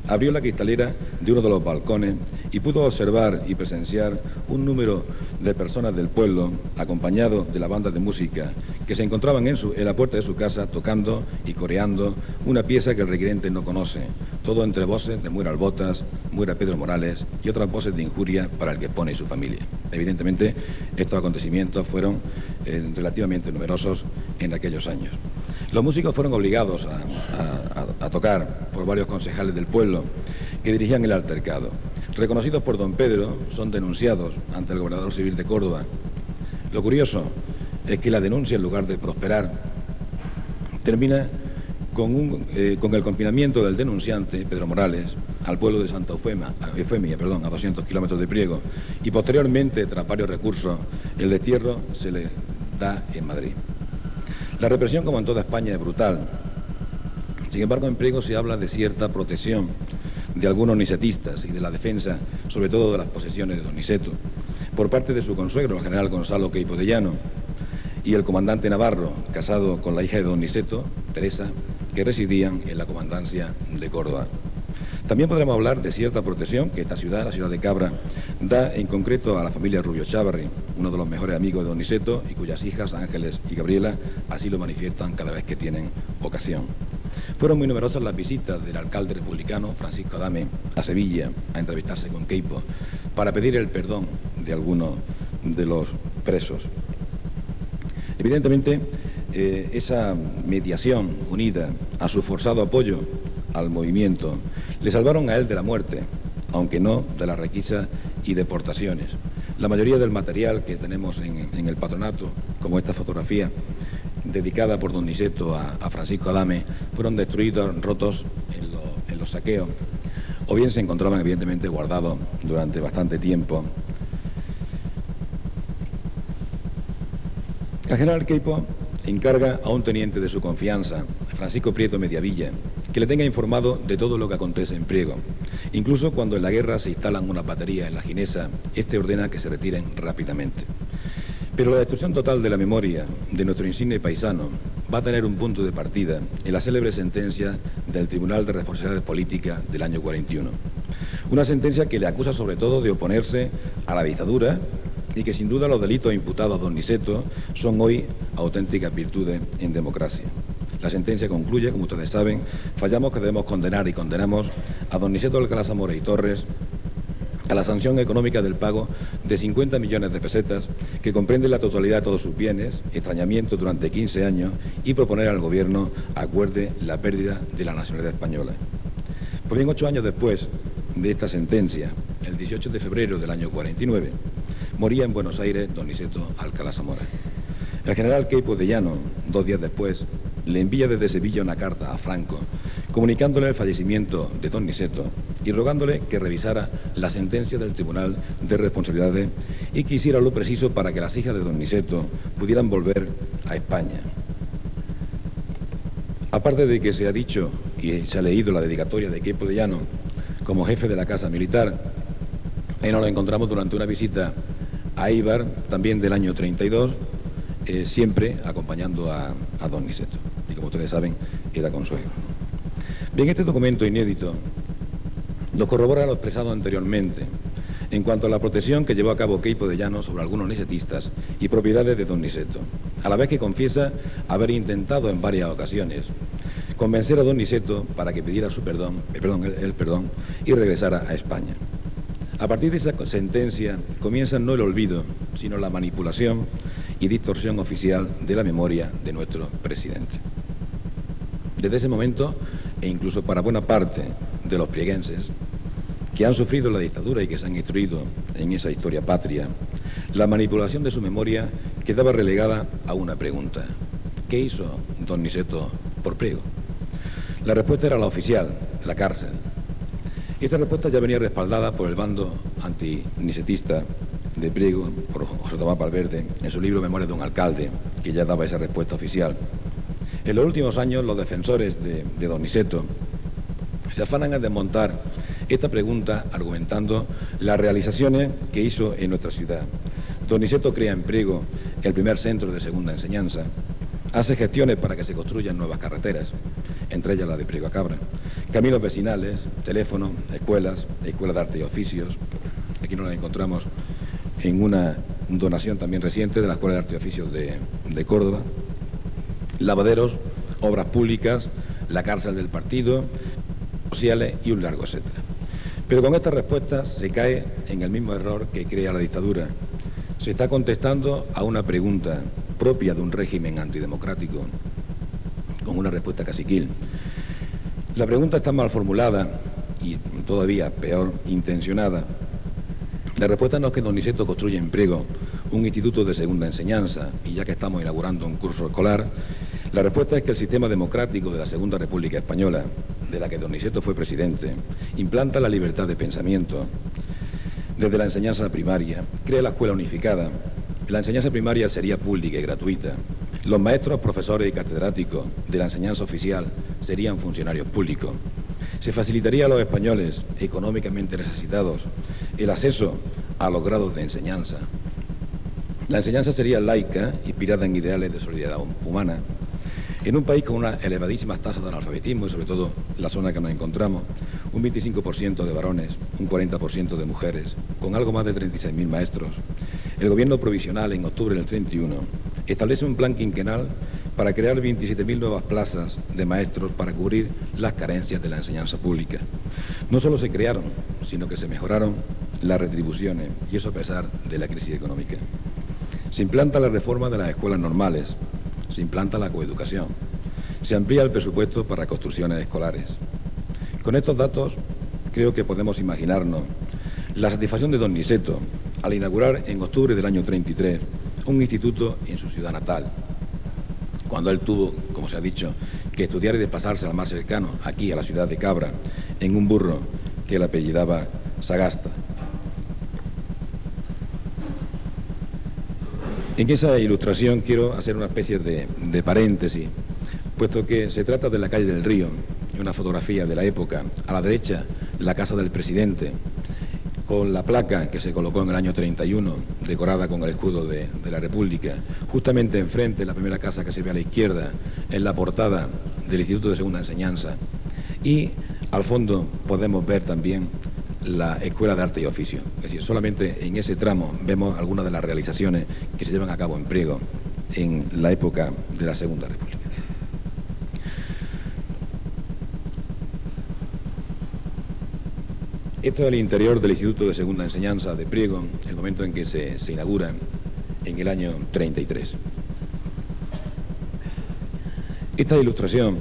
abrió la cristalera de uno de los balcones y pudo observar y presenciar un número de personas del pueblo, acompañado de la banda de música, que se encontraban en la puerta de su casa tocando y coreando una pieza que el requirente no conoce, todo entre voces de muera al Botas, muera Pedro Morales y otras voces de injuria para el que pone y su familia. Evidentemente, estos acontecimientos fueron relativamente numerosos en aquellos años. Los músicos fueron obligados a tocar por varios concejales del pueblo que dirigían el altercado. Reconocidos por don Pedro, son denunciados ante el gobernador civil de Córdoba. Lo curioso es que la denuncia, en lugar de prosperar, termina con el confinamiento del denunciante, Pedro Morales, al pueblo de Santa Eufemia, a 200 kilómetros de Priego, y posteriormente, tras varios recursos, el destierro se le da en Madrid. La represión, como en toda España, es brutal. Sin embargo, en Priego se habla de cierta protección de algunos nicetistas y de la defensa, sobre todo de las posesiones de don Niceto, por parte de su consuegro, el general Gonzalo Queipo de Llano, y el comandante Navarro, casado con la hija de don Niceto, Teresa, que residían en la comandancia de Córdoba. También podremos hablar de cierta protección que esta ciudad, la ciudad de Cabra, da en concreto a la familia Rubio Chávarri, uno de los mejores amigos de don Niceto y cuyas hijas, Ángeles y Gabriela, así lo manifiestan cada vez que tienen ocasión. Fueron muy numerosas las visitas del alcalde republicano Francisco Adame a Sevilla a entrevistarse con Queipo para pedir el perdón de algunos de los presos. Evidentemente, esa mediación unida a su forzado apoyo al movimiento le salvaron a él de la muerte, aunque no de la requisa y deportaciones. La mayoría del material que tenemos en el patronato, como esta fotografía dedicada por don Niceto a Francisco Adame, fueron destruidos, rotos en los saqueos, o bien se encontraban evidentemente guardados durante bastante tiempo. El general Queipo encarga a un teniente de su confianza, Francisco Prieto Mediavilla, que le tenga informado de todo lo que acontece en Priego. Incluso cuando en la guerra se instalan una batería en La Ginesa, este ordena que se retiren rápidamente. Pero la destrucción total de la memoria de nuestro insigne paisano va a tener un punto de partida en la célebre sentencia del Tribunal de Responsabilidades Políticas del año 41. Una sentencia que le acusa sobre todo de oponerse a la dictadura y que sin duda los delitos imputados a don Niceto son hoy auténticas virtudes en democracia. La sentencia concluye, como ustedes saben, fallamos que debemos condenar y condenamos a don Niceto Alcalá Zamora y Torres a la sanción económica del pago de 50 millones de pesetas que comprende la totalidad de todos sus bienes, extrañamiento durante 15 años y proponer al gobierno acuerde la pérdida de la nacionalidad española. Pues bien, 8 años después de esta sentencia, el 18 de febrero del año 49, moría en Buenos Aires don Niceto Alcalá Zamora. El general Queipo de Llano, 2 días después, le envía desde Sevilla una carta a Franco, comunicándole el fallecimiento de don Niceto y rogándole que revisara la sentencia del Tribunal de Responsabilidades y que hiciera lo preciso para que las hijas de don Niceto pudieran volver a España. Aparte de que se ha dicho y se ha leído la dedicatoria de Queipo de Llano como jefe de la Casa Militar, ahí nos lo encontramos durante una visita a Eibar, también del año 32, siempre acompañando a don Niceto. Y como ustedes saben, era consuegro. Bien, este documento inédito lo corrobora lo expresado anteriormente en cuanto a la protección que llevó a cabo Queipo de Llano sobre algunos nicetistas y propiedades de don Niceto, a la vez que confiesa haber intentado en varias ocasiones convencer a don Niceto para que pidiera el perdón y regresara a España. A partir de esa sentencia comienza no el olvido, sino la manipulación y distorsión oficial de la memoria de nuestro presidente. Desde ese momento, e incluso para buena parte de los prieguenses, que han sufrido la dictadura y que se han instruido en esa historia patria, la manipulación de su memoria quedaba relegada a una pregunta: ¿qué hizo don Niceto por Priego? La respuesta era la oficial, la cárcel. Esta respuesta ya venía respaldada por el bando antinicetista de Priego, por José Tomás Valverde, en su libro Memorias de un alcalde, que ya daba esa respuesta oficial. En los últimos años, los defensores de don Niceto se afanan a desmontar esta pregunta argumentando las realizaciones que hizo en nuestra ciudad. Don Niceto crea en Priego el primer centro de segunda enseñanza, hace gestiones para que se construyan nuevas carreteras, entre ellas la de Priego a Cabra, caminos vecinales, teléfonos, escuelas de arte y oficios. Aquí nos la encontramos en una donación también reciente de la Escuela de Arte y Oficios de Córdoba, lavaderos, obras públicas, la cárcel del partido, sociales y un largo etcétera. Pero con estas respuestas se cae en el mismo error que crea la dictadura. Se está contestando a una pregunta propia de un régimen antidemocrático, con una respuesta caciquil. La pregunta está mal formulada y todavía peor intencionada. La respuesta no es que don Niceto construya en Priego un instituto de segunda enseñanza, y ya que estamos inaugurando un curso escolar, la respuesta es que el sistema democrático de la Segunda República Española, de la que don Niceto fue presidente, implanta la libertad de pensamiento desde la enseñanza primaria, crea la escuela unificada. La enseñanza primaria sería pública y gratuita. Los maestros, profesores y catedráticos de la enseñanza oficial serían funcionarios públicos. Se facilitaría a los españoles económicamente necesitados el acceso a los grados de enseñanza. La enseñanza sería laica, inspirada en ideales de solidaridad humana. En un país con unas elevadísimas tasas de analfabetismo, y sobre todo la zona que nos encontramos, un 25% de varones, un 40% de mujeres, con algo más de 36.000 maestros, el gobierno provisional en octubre del 31 establece un plan quinquenal para crear 27.000 nuevas plazas de maestros para cubrir las carencias de la enseñanza pública. No solo se crearon, sino que se mejoraron las retribuciones, y eso a pesar de la crisis económica. Se implanta la reforma de las escuelas normales, se implanta la coeducación, se amplía el presupuesto para construcciones escolares. Con estos datos creo que podemos imaginarnos la satisfacción de don Niceto al inaugurar en octubre del año 33 un instituto en su ciudad natal, cuando él tuvo, como se ha dicho, que estudiar y desplazarse al más cercano, aquí a la ciudad de Cabra, en un burro que él apellidaba Sagasta. En esa ilustración quiero hacer una especie de paréntesis, puesto que se trata de la calle del Río, una fotografía de la época. A la derecha, la casa del presidente, con la placa que se colocó en el año 31, decorada con el escudo de la República. Justamente enfrente, la primera casa que se ve a la izquierda, es la portada del Instituto de Segunda Enseñanza. Y al fondo podemos ver también la Escuela de Arte y Oficio. Es decir, solamente en ese tramo vemos algunas de las realizaciones que se llevan a cabo en Priego en la época de la Segunda República. Esto es el interior del Instituto de Segunda Enseñanza de Priego, el momento en que se inaugura en el año 33. Esta ilustración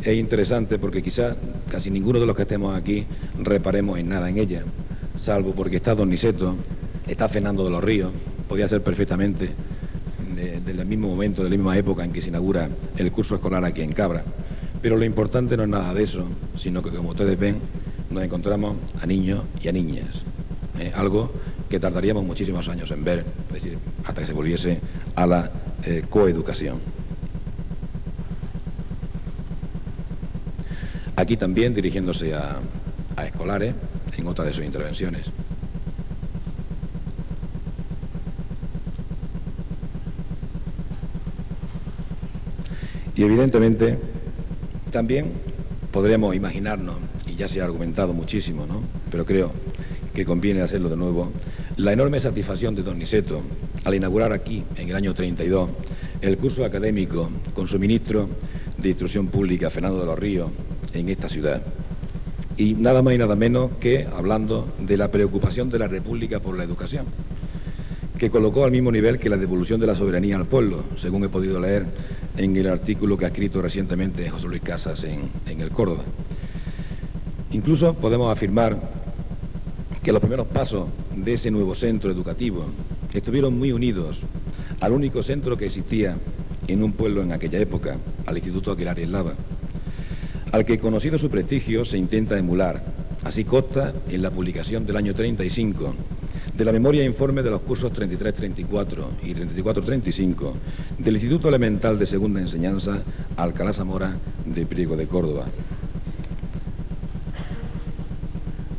es interesante porque quizás casi ninguno de los que estemos aquí reparemos en nada en ella, salvo porque está don Niceto, está Fernando de los Ríos, podía ser perfectamente del mismo momento, de la misma época en que se inaugura el curso escolar aquí en Cabra. Pero lo importante no es nada de eso, sino que, como ustedes ven, nos encontramos a niños y a niñas, algo que tardaríamos muchísimos años en ver, es decir, hasta que se volviese a la coeducación. Aquí también dirigiéndose a escolares en otra de sus intervenciones. Y evidentemente también podríamos imaginarnos, y ya se ha argumentado muchísimo, ¿no?, pero creo que conviene hacerlo de nuevo, la enorme satisfacción de don Niceto al inaugurar aquí, en el año 32, el curso académico con su ministro de Instrucción Pública, Fernando de los Ríos, en esta ciudad. Y nada más y nada menos que hablando de la preocupación de la República por la educación, que colocó al mismo nivel que la devolución de la soberanía al pueblo, según he podido leer en el artículo que ha escrito recientemente José Luis Casas en el Córdoba. Incluso podemos afirmar que los primeros pasos de ese nuevo centro educativo estuvieron muy unidos al único centro que existía en un pueblo en aquella época, al Instituto Aguilar y Eslava, al que, conocido su prestigio, se intenta emular. Así consta en la publicación del año 35 de la memoria e informe de los cursos 33-34 y 34-35 del Instituto Elemental de Segunda Enseñanza Alcalá Zamora de Priego de Córdoba.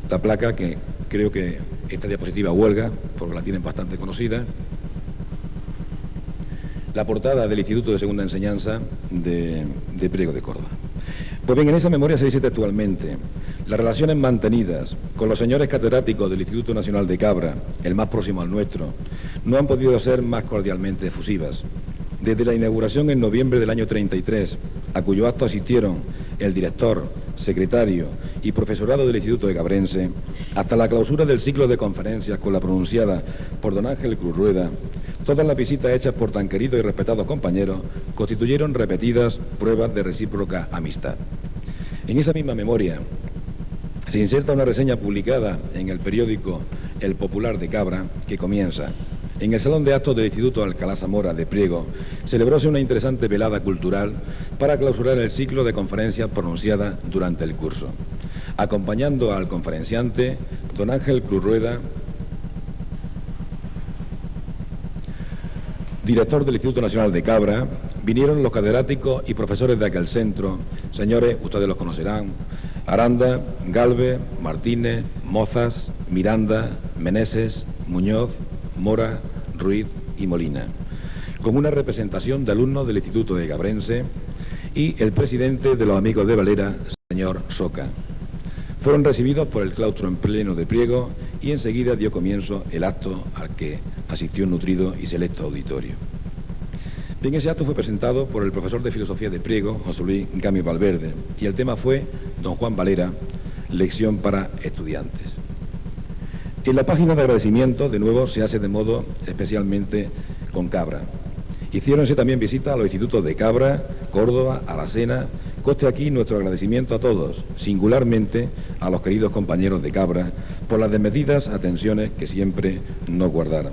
La placa, que creo que esta diapositiva huelga, porque la tienen bastante conocida, la portada del Instituto de Segunda Enseñanza de Priego de Córdoba. Pues bien, en esa memoria se dice textualmente: las relaciones mantenidas con los señores catedráticos del Instituto Nacional de Cabra, el más próximo al nuestro, no han podido ser más cordialmente efusivas. Desde la inauguración en noviembre del año 33, a cuyo acto asistieron el director, secretario y profesorado del Instituto de Cabrense, hasta la clausura del ciclo de conferencias con la pronunciada por don Ángel Cruz Rueda, todas las visitas hechas por tan queridos y respetados compañeros constituyeron repetidas pruebas de recíproca amistad. En esa misma memoria se inserta una reseña publicada en el periódico El Popular de Cabra, que comienza: en el Salón de Actos del Instituto Alcalá Zamora de Priego celebróse una interesante velada cultural para clausurar el ciclo de conferencias pronunciada durante el curso. Acompañando al conferenciante, don Ángel Cruz Rueda, director del Instituto Nacional de Cabra, vinieron los catedráticos y profesores de aquel centro, señores, ustedes los conocerán: Aranda, Galvez, Martínez, Mozas, Miranda, Meneses, Muñoz, Mora, Ruiz y Molina, con una representación de alumnos del Instituto de Cabrense y el presidente de los Amigos de Valera, señor Soca. Fueron recibidos por el claustro en pleno de Priego y enseguida dio comienzo el acto al que asistió un nutrido y selecto auditorio. Bien, ese acto fue presentado por el profesor de Filosofía de Priego, José Luis Gámez Valverde, y el tema fue don Juan Valera, lección para estudiantes. En la página de agradecimiento, de nuevo, se hace de modo especialmente con Cabra. Hiciéronse también visitas a los institutos de Cabra, Córdoba, Aracena. Conste aquí nuestro agradecimiento a todos, singularmente a los queridos compañeros de Cabra, por las desmedidas atenciones que siempre nos guardaron.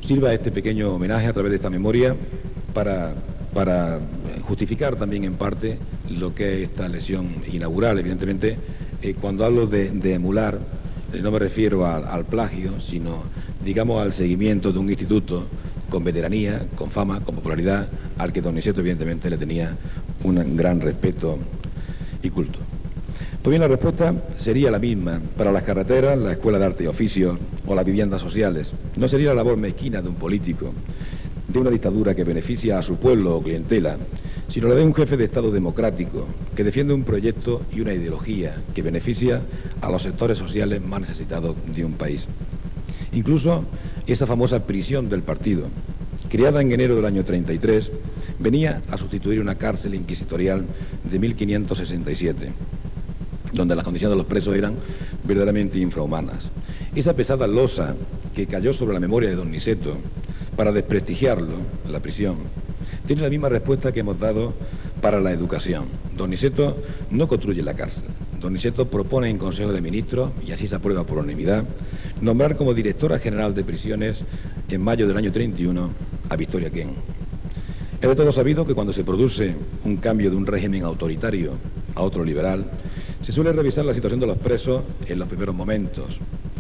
Sirva este pequeño homenaje a través de esta memoria para justificar también en parte lo que es esta lección inaugural. Evidentemente, cuando hablo de emular, no me refiero al plagio, sino, digamos, al seguimiento de un instituto con veteranía, con fama, con popularidad, al que don Niceto evidentemente le tenía un gran respeto y culto. Pues bien, la respuesta sería la misma para las carreteras, la Escuela de Arte y Oficios o las viviendas sociales. No sería la labor mezquina de un político, de una dictadura que beneficia a su pueblo o clientela, sino la de un jefe de Estado democrático que defiende un proyecto y una ideología que beneficia a los sectores sociales más necesitados de un país. Incluso esa famosa prisión del partido, creada en enero del año 33, venía a sustituir una cárcel inquisitorial de 1567, donde las condiciones de los presos eran verdaderamente infrahumanas. Esa pesada losa que cayó sobre la memoria de don Niceto para desprestigiarlo, la prisión, tiene la misma respuesta que hemos dado para la educación. Don Niceto no construye la cárcel. Don Niceto propone en Consejo de Ministros, y así se aprueba por unanimidad, nombrar como directora general de prisiones en mayo del año 31 a Victoria Ken. Es de todo sabido que cuando se produce un cambio de un régimen autoritario a otro liberal, se suele revisar la situación de los presos en los primeros momentos,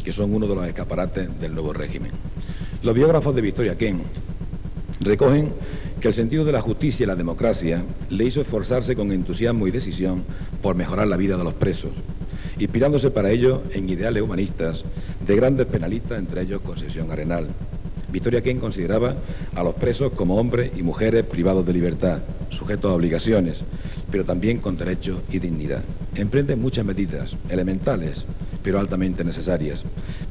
que son uno de los escaparates del nuevo régimen. Los biógrafos de Victoria Ken recogen que el sentido de la justicia y la democracia le hizo esforzarse con entusiasmo y decisión por mejorar la vida de los presos, inspirándose para ello en ideales humanistas de grandes penalistas, entre ellos Concepción Arenal. Victoria Ken consideraba a los presos como hombres y mujeres privados de libertad, sujetos a obligaciones, pero también con derechos y dignidad. Emprende muchas medidas elementales, pero altamente necesarias.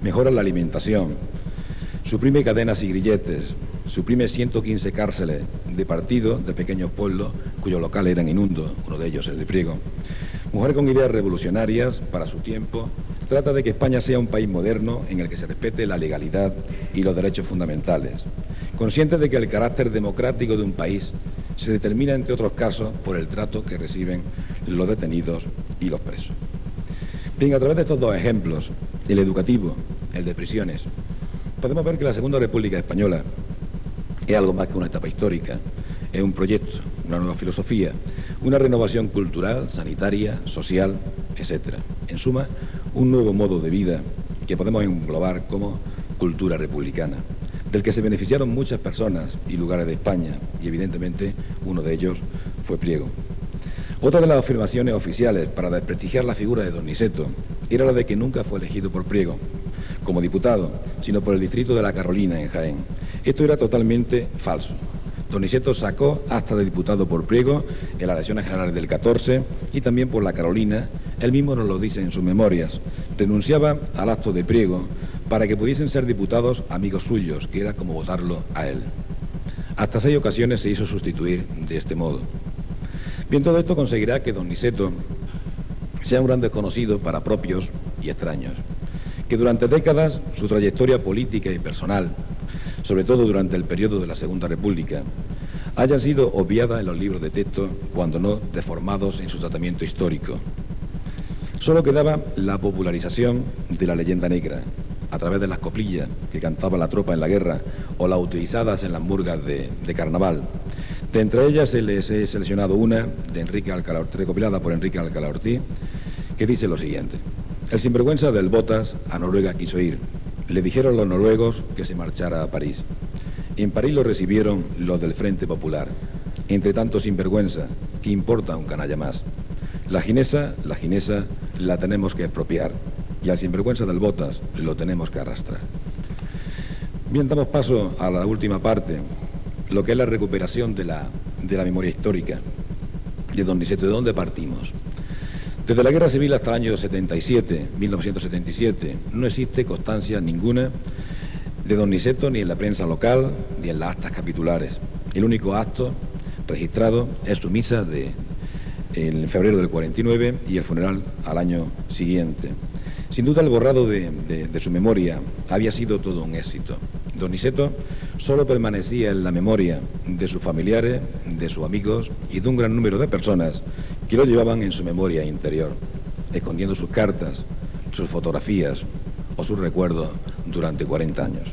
Mejora la alimentación, suprime cadenas y grilletes, suprime 115 cárceles de partido de pequeños pueblos cuyos locales eran inundos, uno de ellos el de Priego. Mujer con ideas revolucionarias para su tiempo, trata de que España sea un país moderno en el que se respete la legalidad y los derechos fundamentales, consciente de que el carácter democrático de un país se determina, entre otros casos, por el trato que reciben los detenidos y los presos. Bien, a través de estos dos ejemplos, el educativo, el de prisiones. Podemos ver que la Segunda República Española es algo más que una etapa histórica, es un proyecto, una nueva filosofía, una renovación cultural, sanitaria, social, etc. En suma, un nuevo modo de vida que podemos englobar como cultura republicana, del que se beneficiaron muchas personas y lugares de España, y evidentemente uno de ellos fue Priego. Otra de las afirmaciones oficiales para desprestigiar la figura de don Niceto era la de que nunca fue elegido por Priego como diputado, sino por el distrito de La Carolina, en Jaén. Esto era totalmente falso. Don Niceto sacó acta de diputado por Priego en las elecciones generales del 14 y también por La Carolina. Él mismo nos lo dice en sus memorias. Renunciaba al acto de Priego para que pudiesen ser diputados amigos suyos, que era como votarlo a él. Hasta 6 ocasiones se hizo sustituir de este modo. Bien, todo esto conseguirá que don Niceto sea un gran desconocido para propios y extraños, que durante décadas su trayectoria política y personal, sobre todo durante el periodo de la Segunda República, haya sido obviada en los libros de texto, cuando no deformados en su tratamiento histórico. Solo quedaba la popularización de la leyenda negra, a través de las coplillas que cantaba la tropa en la guerra o las utilizadas en las murgas de carnaval. De entre ellas les he seleccionado una recopilada por Enrique Alcalá Ortiz, que dice lo siguiente: el sinvergüenza del Botas a Noruega quiso ir. Le dijeron los noruegos que se marchara a París. En París lo recibieron los del Frente Popular. Entre tanto sinvergüenza, ¿qué importa un canalla más? La ginesa la tenemos que expropiar, y al sinvergüenza del Botas lo tenemos que arrastrar. Bien, damos paso a la última parte, lo que es la recuperación de la memoria histórica de don Niceto. ¿De dónde partimos? Desde la Guerra Civil hasta el año 1977, no existe constancia ninguna de don Niceto ni en la prensa local ni en las actas capitulares. El único acto registrado es su misa en febrero del 49 y el funeral al año siguiente. Sin duda el borrado de su memoria había sido todo un éxito. Don Niceto solo permanecía en la memoria de sus familiares, de sus amigos y de un gran número de personas que lo llevaban en su memoria interior, escondiendo sus cartas, sus fotografías o sus recuerdos durante 40 años.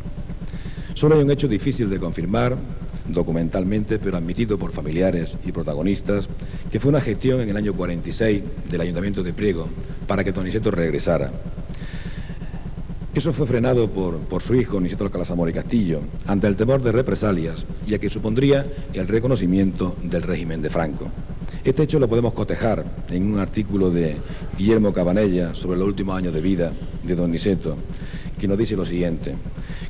Solo hay un hecho difícil de confirmar documentalmente, pero admitido por familiares y protagonistas, que fue una gestión en el año 46 del Ayuntamiento de Priego para que don Niceto regresara. Eso fue frenado por su hijo, Niceto Alcalá Zamora y Castillo, ante el temor de represalias, ya que supondría el reconocimiento del régimen de Franco. Este hecho lo podemos cotejar en un artículo de Guillermo Cabanella sobre los últimos años de vida de don Niceto, que nos dice lo siguiente: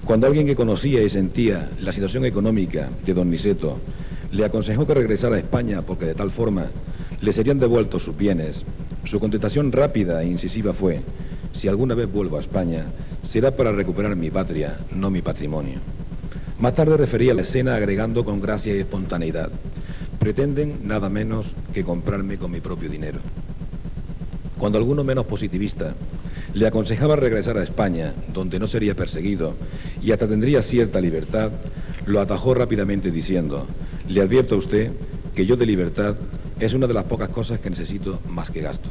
cuando alguien que conocía y sentía la situación económica de don Niceto le aconsejó que regresara a España porque de tal forma le serían devueltos sus bienes, su contestación rápida e incisiva fue: si alguna vez vuelvo a España, será para recuperar mi patria, no mi patrimonio. Más tarde refería la escena agregando con gracia y espontaneidad: pretenden nada menos que comprarme con mi propio dinero. Cuando alguno menos positivista le aconsejaba regresar a España, donde no sería perseguido y hasta tendría cierta libertad, lo atajó rápidamente diciendo: le advierto a usted que yo de libertad es una de las pocas cosas que necesito más que gasto.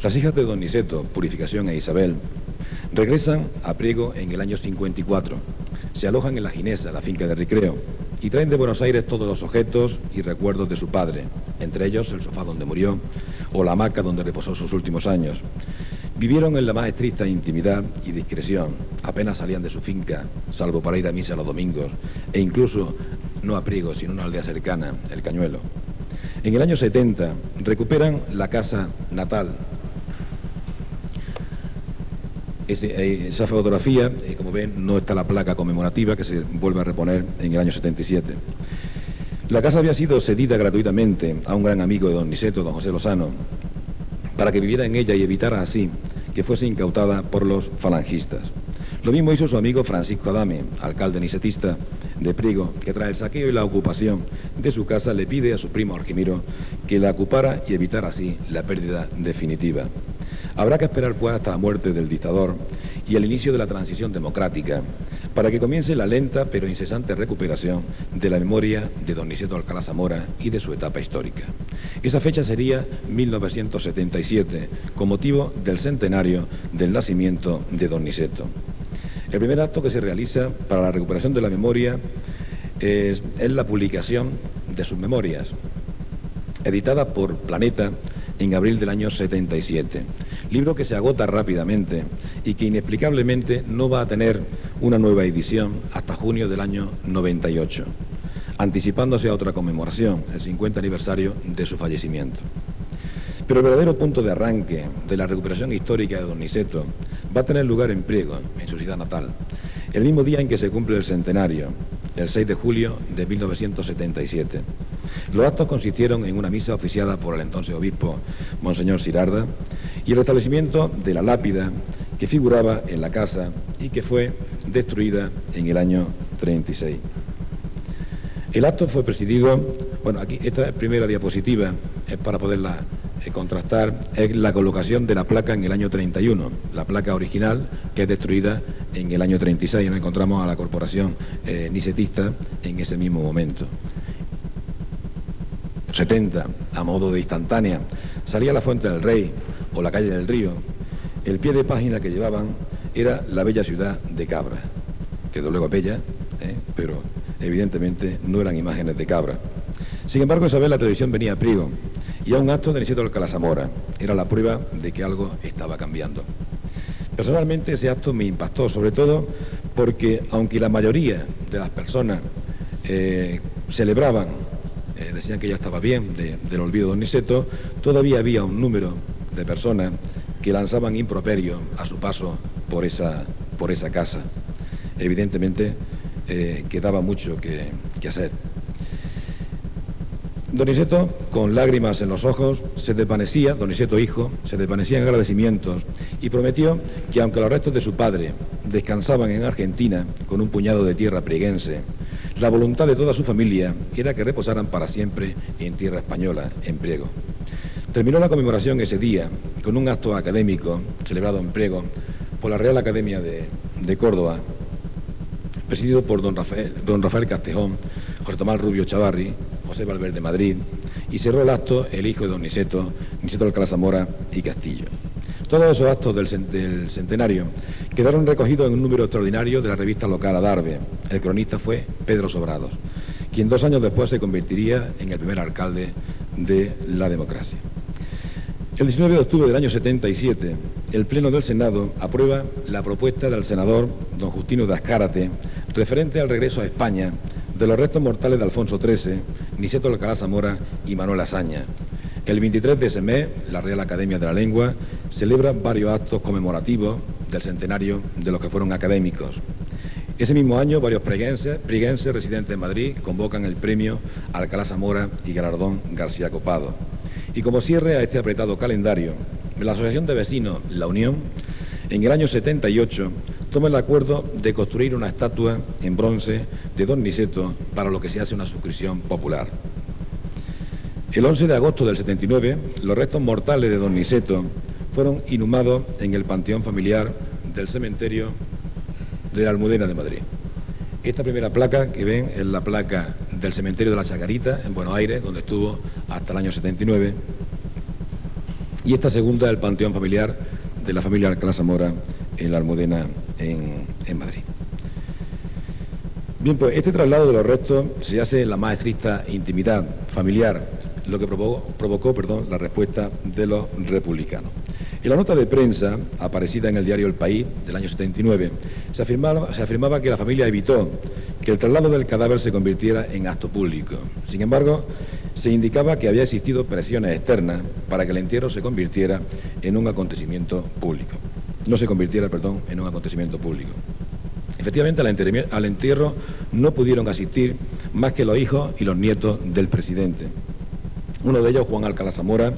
Las hijas de don Niceto, Purificación e Isabel, regresan a Priego en el año 54. Se alojan en la Ginesa, la finca de recreo, y traen de Buenos Aires todos los objetos y recuerdos de su padre, entre ellos el sofá donde murió o la hamaca donde reposó sus últimos años. Vivieron en la más estricta intimidad y discreción, apenas salían de su finca, salvo para ir a misa los domingos, e incluso no a Priego, sino a una aldea cercana, El Cañuelo. En el año 70 recuperan la casa natal. Esa fotografía, como ven, no está la placa conmemorativa que se vuelve a reponer en el año 77. La casa había sido cedida gratuitamente a un gran amigo de don Niceto, don José Lozano, para que viviera en ella y evitara así que fuese incautada por los falangistas. Lo mismo hizo su amigo Francisco Adame, alcalde nicetista de Priego, que tras el saqueo y la ocupación de su casa le pide a su primo Argimiro que la ocupara y evitara así la pérdida definitiva. Habrá que esperar pues hasta la muerte del dictador y el inicio de la transición democrática para que comience la lenta pero incesante recuperación de la memoria de don Niceto Alcalá Zamora y de su etapa histórica. Esa fecha sería 1977, con motivo del centenario del nacimiento de don Niceto. El primer acto que se realiza para la recuperación de la memoria es la publicación de sus memorias, editada por Planeta en abril del año 77. Libro que se agota rápidamente y que inexplicablemente no va a tener una nueva edición hasta junio del año 98, anticipándose a otra conmemoración, el 50 aniversario de su fallecimiento. Pero el verdadero punto de arranque de la recuperación histórica de don Niceto va a tener lugar en Priego, en su ciudad natal, el mismo día en que se cumple el centenario, el 6 de julio de 1977. Los actos consistieron en una misa oficiada por el entonces obispo Monseñor Sirarda y el restablecimiento de la lápida que figuraba en la casa y que fue destruida en el año 36. El acto fue presidido, bueno, aquí esta primera diapositiva es para poderla contrastar, es la colocación de la placa en el año 31, la placa original que es destruida en el año 36, y nos encontramos a la corporación nicetista en ese mismo momento. 70, a modo de instantánea, salía la Fuente del Rey o la Calle del Río. El pie de página que llevaban era la bella ciudad de Cabra, que de luego es bella, pero evidentemente no eran imágenes de Cabra. Sin embargo, esa vez la televisión venía a Priego y a un acto de Niceto Alcalá Zamora. Era la prueba de que algo estaba cambiando. Personalmente ese acto me impactó, sobre todo porque aunque la mayoría de las personas celebraban, decían que ya estaba bien del olvido de don Niceto, todavía había un número de personas que lanzaban improperios a su paso por esa casa. Evidentemente quedaba mucho que hacer. Don Niceto, con lágrimas en los ojos, se desvanecía, don Niceto hijo, se desvanecía en agradecimientos y prometió que aunque los restos de su padre descansaban en Argentina con un puñado de tierra prieguense, la voluntad de toda su familia era que reposaran para siempre en tierra española, en Priego. Terminó la conmemoración ese día con un acto académico celebrado en Priego por la Real Academia de Córdoba, presidido por don Rafael Castejón, José Tomás Rubio Chavarri, José Valverde Madrid, y cerró el acto el hijo de don Niceto, Niceto Alcalá Zamora y Castillo. Todos esos actos del centenario quedaron recogidos en un número extraordinario de la revista local Adarve. El cronista fue Pedro Sobrados, quien 2 años después se convertiría en el primer alcalde de la democracia. El 19 de octubre del año 77, el Pleno del Senado aprueba la propuesta del senador don Justino de Azcárate referente al regreso a España de los restos mortales de Alfonso XIII, Niceto Alcalá Zamora y Manuel Azaña. El 23 de ese mes, la Real Academia de la Lengua celebra varios actos conmemorativos del centenario de los que fueron académicos. Ese mismo año, varios prieguenses residentes en Madrid convocan el premio Alcalá Zamora y galardón García Copado. Y como cierre a este apretado calendario, la Asociación de Vecinos La Unión, en el año 78, toma el acuerdo de construir una estatua en bronce de don Niceto, para lo que se hace una suscripción popular. El 11 de agosto del 79, los restos mortales de don Niceto fueron inhumados en el panteón familiar del cementerio de la Almudena de Madrid. Esta primera placa que ven es la placa del cementerio de la Chacarita, en Buenos Aires, donde estuvo hasta el año 79, y esta segunda del panteón familiar de la familia Alcalá Zamora en la Almudena en Madrid. Bien, pues este traslado de los restos se hace en la más estricta intimidad familiar, lo que provocó la respuesta de los republicanos. En la nota de prensa, aparecida en el diario El País del año 79, se afirmaba que la familia evitó que el traslado del cadáver se convirtiera en acto público. Sin embargo, se indicaba que había existido presiones externas para que el entierro se convirtiera en un acontecimiento público. En un acontecimiento público. Efectivamente, al entierro no pudieron asistir más que los hijos y los nietos del presidente. Uno de ellos, Juan Alcalá Zamora,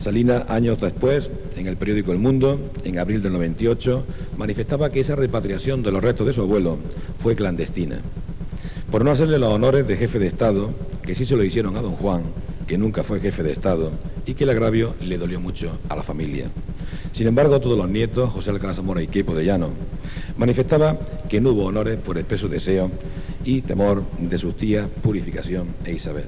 Salinas, años después, en el periódico El Mundo, en abril del 98, manifestaba que esa repatriación de los restos de su abuelo fue clandestina, por no hacerle los honores de jefe de Estado, que sí se lo hicieron a don Juan, que nunca fue jefe de Estado, y que el agravio le dolió mucho a la familia. Sin embargo, todos los nietos, José Alcalá Zamora y Queipo de Llano, manifestaba que no hubo honores por expreso deseo y temor de sus tías Purificación e Isabel.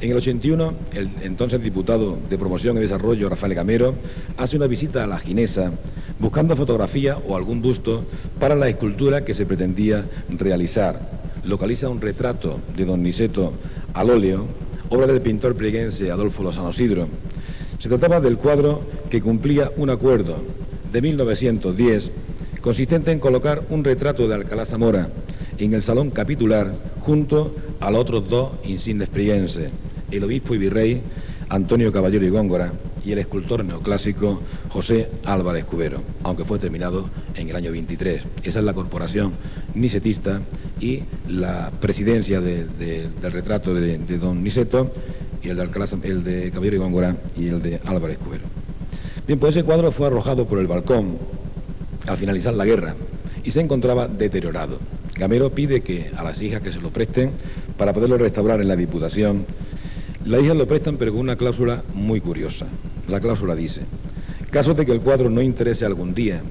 En el 81, el entonces diputado de Promoción y Desarrollo, Rafael Gamero, hace una visita a la Ginesa buscando fotografía o algún busto para la escultura que se pretendía realizar. Localiza un retrato de don Niceto al óleo, obra del pintor prieguense Adolfo Lozano Sidro. Se trataba del cuadro que cumplía un acuerdo de 1910 consistente en colocar un retrato de Alcalá Zamora en el salón capitular junto a los otros dos insignes prieguenses, el obispo y virrey Antonio Caballero y Góngora y el escultor neoclásico José Álvarez Cubero, aunque fue terminado en el año 23. Esa es la corporación nicetista y la presidencia del retrato de don Niceto y el de Caballero y Góngora y el de Álvarez Cubero. Bien, pues ese cuadro fue arrojado por el balcón al finalizar la guerra y se encontraba deteriorado. Gamero pide que a las hijas que se lo presten para poderlo restaurar en la Diputación. Las hijas lo prestan, pero con una cláusula muy curiosa. La cláusula dice: caso de que el cuadro no interese algún día,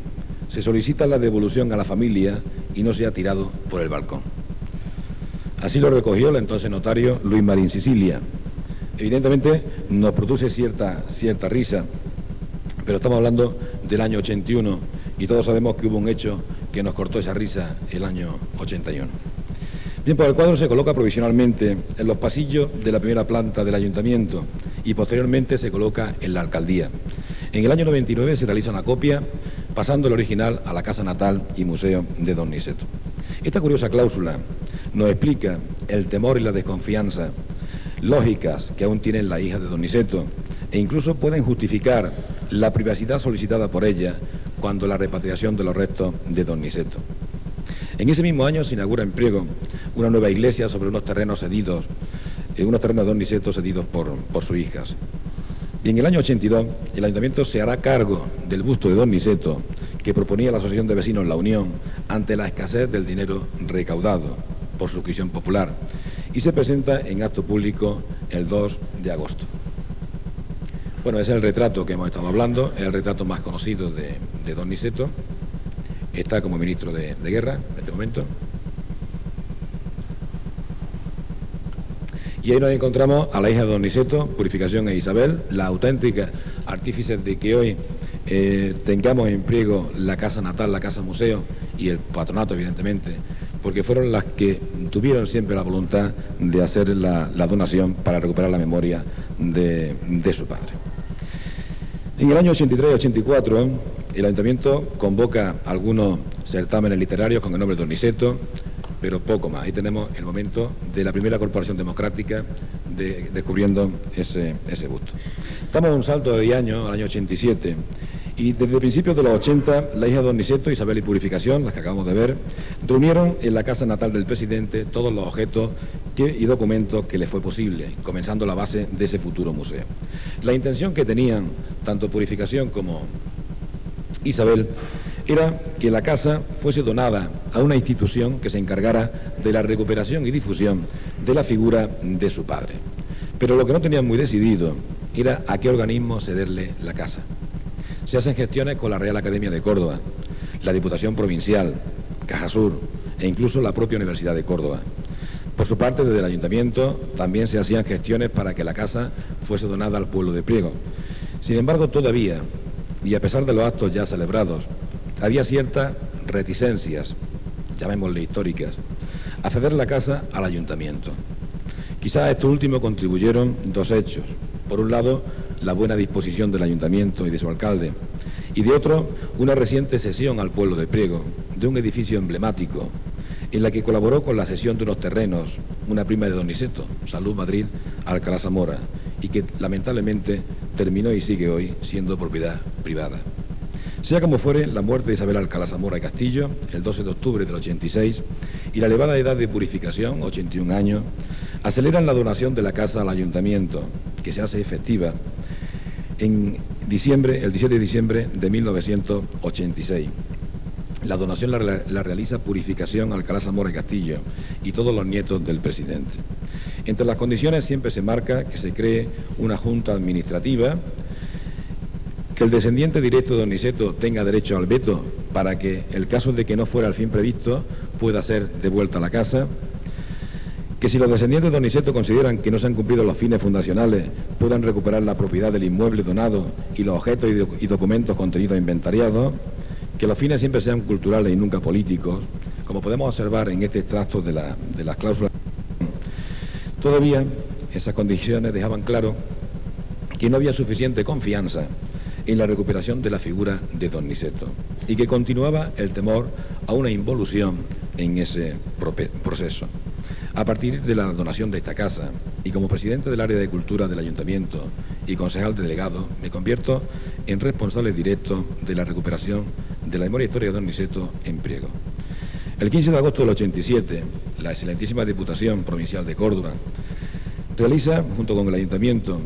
se solicita la devolución a la familia y no sea tirado por el balcón. Así lo recogió el entonces notario Luis Marín Sicilia. Evidentemente nos produce cierta risa, pero estamos hablando del año 81 y todos sabemos que hubo un hecho que nos cortó esa risa el año 81. Bien, pues el cuadro se coloca provisionalmente en los pasillos de la primera planta del ayuntamiento y posteriormente se coloca en la alcaldía. En el año 99 se realiza una copia, pasando el original a la casa natal y museo de don Niceto. Esta curiosa cláusula nos explica el temor y la desconfianza lógicas que aún tienen las hijas de don Niceto e incluso pueden justificar la privacidad solicitada por ella cuando la repatriación de los restos de don Niceto. En ese mismo año se inaugura en Priego una nueva iglesia sobre unos terrenos cedidos, unos terrenos de don Niceto cedidos por sus hijas. Y en el año 82 el ayuntamiento se hará cargo del busto de don Niceto que proponía la Asociación de Vecinos La Unión ante la escasez del dinero recaudado por suscripción popular y se presenta en acto público el 2 de agosto. Bueno, ese es el retrato que hemos estado hablando, es el retrato más conocido de don Niceto. Está como ministro de Guerra en este momento. Y ahí nos encontramos a la hija de don Niceto, Purificación e Isabel, la auténtica artífices de que hoy tengamos en Priego la casa natal, la casa museo y el patronato, evidentemente, porque fueron las que tuvieron siempre la voluntad de hacer la donación para recuperar la memoria de su padre. En el año 83-84, el ayuntamiento convoca algunos certámenes literarios con el nombre de don Niceto, pero poco más. Ahí tenemos el momento de la primera corporación democrática descubriendo ese busto. Estamos en un salto de 10 años, al año 87, y desde principios de los 80, la hija de don Niceto, Isabel y Purificación, las que acabamos de ver, reunieron en la casa natal del presidente todos los objetos y documentos que les fue posible, comenzando la base de ese futuro museo. La intención que tenían tanto Purificación como Isabel era que la casa fuese donada a una institución que se encargara de la recuperación y difusión de la figura de su padre. Pero lo que no tenían muy decidido era a qué organismo cederle la casa. Se hacen gestiones con la Real Academia de Córdoba, la Diputación Provincial, Cajasur e incluso la propia Universidad de Córdoba. Por su parte, desde el Ayuntamiento también se hacían gestiones para que la casa fuese donada al pueblo de Priego. Sin embargo, todavía, y a pesar de los actos ya celebrados, había ciertas reticencias, llamémosle históricas, a ceder la casa al Ayuntamiento. Quizás a esto último contribuyeron dos hechos. Por un lado, la buena disposición del Ayuntamiento y de su alcalde, y de otro, una reciente cesión al pueblo de Priego de un edificio emblemático, en la que colaboró con la cesión de unos terrenos, una prima de don Niceto, Salud Madrid, Alcalá Zamora, y que lamentablemente terminó y sigue hoy siendo propiedad privada. Sea como fuere, la muerte de Isabel Alcalá Zamora y Castillo, el 12 de octubre del 86, y la elevada edad de Purificación, 81 años, aceleran la donación de la casa al Ayuntamiento, que se hace efectiva en diciembre, el 17 de diciembre de 1986. La donación la realiza Purificación, Alcalá Zamora y Castillo y todos los nietos del presidente. Entre las condiciones siempre se marca que se cree una junta administrativa, que el descendiente directo de don Niceto tenga derecho al veto para que, el caso de que no fuera el fin previsto, pueda ser devuelta a la casa, que si los descendientes de don Niceto consideran que no se han cumplido los fines fundacionales, puedan recuperar la propiedad del inmueble donado y los objetos y documentos contenidos inventariados, que los fines siempre sean culturales y nunca políticos, como podemos observar en este extracto de las cláusulas. Todavía esas condiciones dejaban claro que no había suficiente confianza en la recuperación de la figura de don Niceto y que continuaba el temor a una involución en ese proceso. A partir de la donación de esta casa y como presidente del área de cultura del ayuntamiento y concejal delegado, me convierto en responsable directo de la recuperación de la memoria histórica de don Niceto en Priego. El 15 de agosto del 87, la excelentísima Diputación Provincial de Córdoba realiza, junto con el ayuntamiento,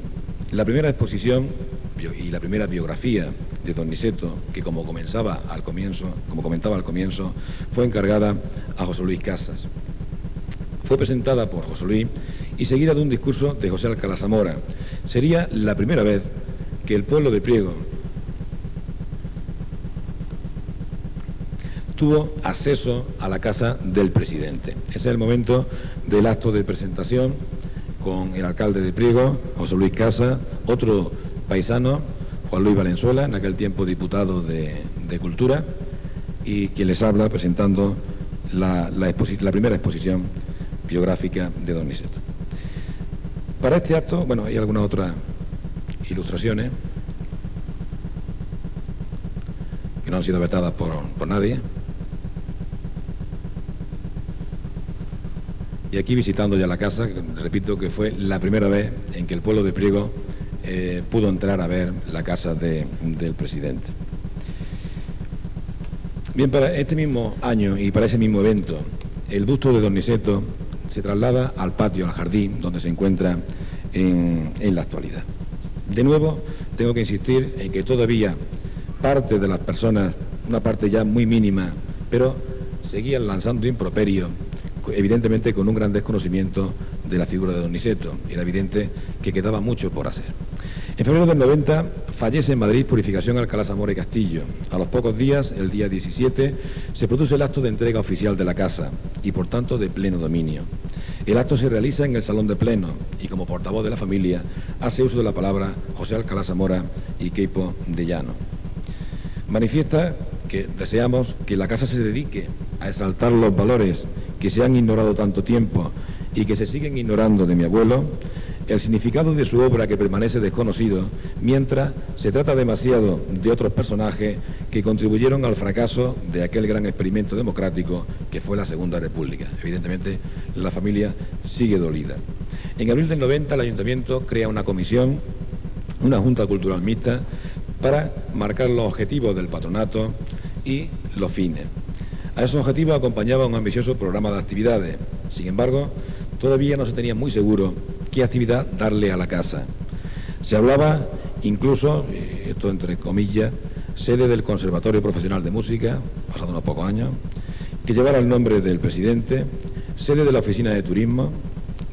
la primera exposición y la primera biografía de don Niceto, que como comentaba al comienzo, fue encargada a José Luis Casas. Fue presentada por José Luis y seguida de un discurso de José Alcalá Zamora. Sería la primera vez que el pueblo de Priego tuvo acceso a la casa del presidente. Ese es el momento del acto de presentación con el alcalde de Priego, José Luis Casas, otro paisano, Juan Luis Valenzuela, en aquel tiempo diputado de Cultura, y quien les habla presentando la primera exposición biográfica de don Niceto. Para este acto, bueno, hay algunas otras ilustraciones que no han sido vetadas por nadie. Y aquí visitando ya la casa, repito que fue la primera vez en que el pueblo de Priego pudo entrar a ver la casa del presidente. Bien, para este mismo año y para ese mismo evento, el busto de don Niceto se traslada al patio, al jardín, donde se encuentra en la actualidad. De nuevo, tengo que insistir en que todavía parte de las personas, una parte ya muy mínima, pero seguían lanzando improperios, evidentemente con un gran desconocimiento de la figura de don Niceto. Era evidente que quedaba mucho por hacer. En febrero del 90 fallece en Madrid Purificación Alcalá Zamora y Castillo. A los pocos días, el día 17, se produce el acto de entrega oficial de la casa y por tanto de pleno dominio. El acto se realiza en el Salón de Pleno y como portavoz de la familia hace uso de la palabra José Alcalá Zamora y Queipo de Llano. Manifiesta que deseamos que la casa se dedique a exaltar los valores que se han ignorado tanto tiempo y que se siguen ignorando de mi abuelo, el significado de su obra que permanece desconocido, mientras se trata demasiado de otros personajes que contribuyeron al fracaso de aquel gran experimento democrático que fue la Segunda República. Evidentemente, la familia sigue dolida. En abril del 90, el Ayuntamiento crea una comisión, una Junta Cultural Mixta, para marcar los objetivos del patronato y los fines. A esos objetivos acompañaba un ambicioso programa de actividades. Sin embargo, todavía no se tenía muy seguro qué actividad darle a la casa. Se hablaba incluso, esto entre comillas, sede del Conservatorio Profesional de Música, pasado unos pocos años, que llevara el nombre del presidente, sede de la Oficina de Turismo,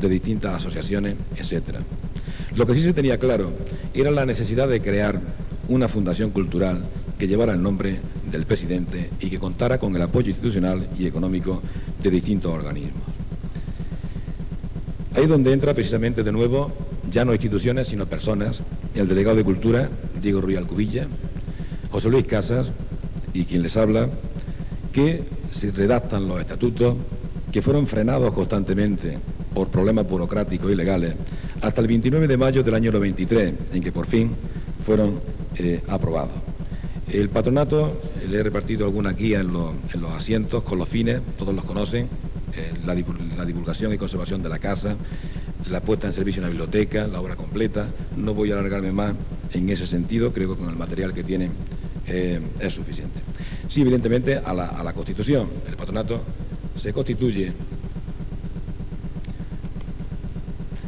de distintas asociaciones, etc. Lo que sí se tenía claro era la necesidad de crear una fundación cultural que llevara el nombre del presidente y que contara con el apoyo institucional y económico de distintos organismos. Ahí es donde entra precisamente de nuevo, ya no instituciones, sino personas, el delegado de Cultura, Diego Ruiz Alcubilla, José Luis Casas y quien les habla, que se redactan los estatutos que fueron frenados constantemente por problemas burocráticos y legales hasta el 29 de mayo del año 93, en que por fin fueron aprobados. El patronato, le he repartido alguna guía en los asientos con los fines, todos los conocen, la divulgación y conservación de la casa, la puesta en servicio de una biblioteca, la obra completa. No voy a alargarme más en ese sentido, creo que con el material que tienen es suficiente. Sí, evidentemente, a la Constitución. El patronato se constituye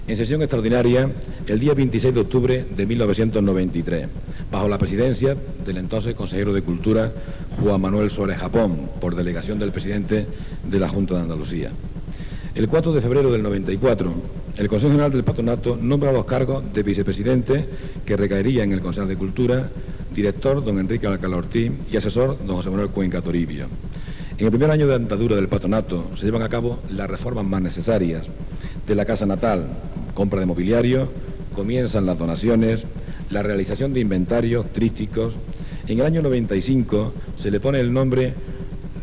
en sesión extraordinaria el día 26 de octubre de 1993, bajo la presidencia del entonces consejero de Cultura, Juan Manuel Suárez Japón, por delegación del presidente de la Junta de Andalucía. El 4 de febrero del 94, el Consejo General del Patronato nombra los cargos de vicepresidente, que recaería en el Consejo de Cultura, director don Enrique Alcalá Ortiz y asesor don José Manuel Cuenca Toribio. En el primer año de andadura del patronato se llevan a cabo las reformas más necesarias de la casa natal, compra de mobiliario, comienzan las donaciones, la realización de inventarios trísticos. En el año 95 se le pone el nombre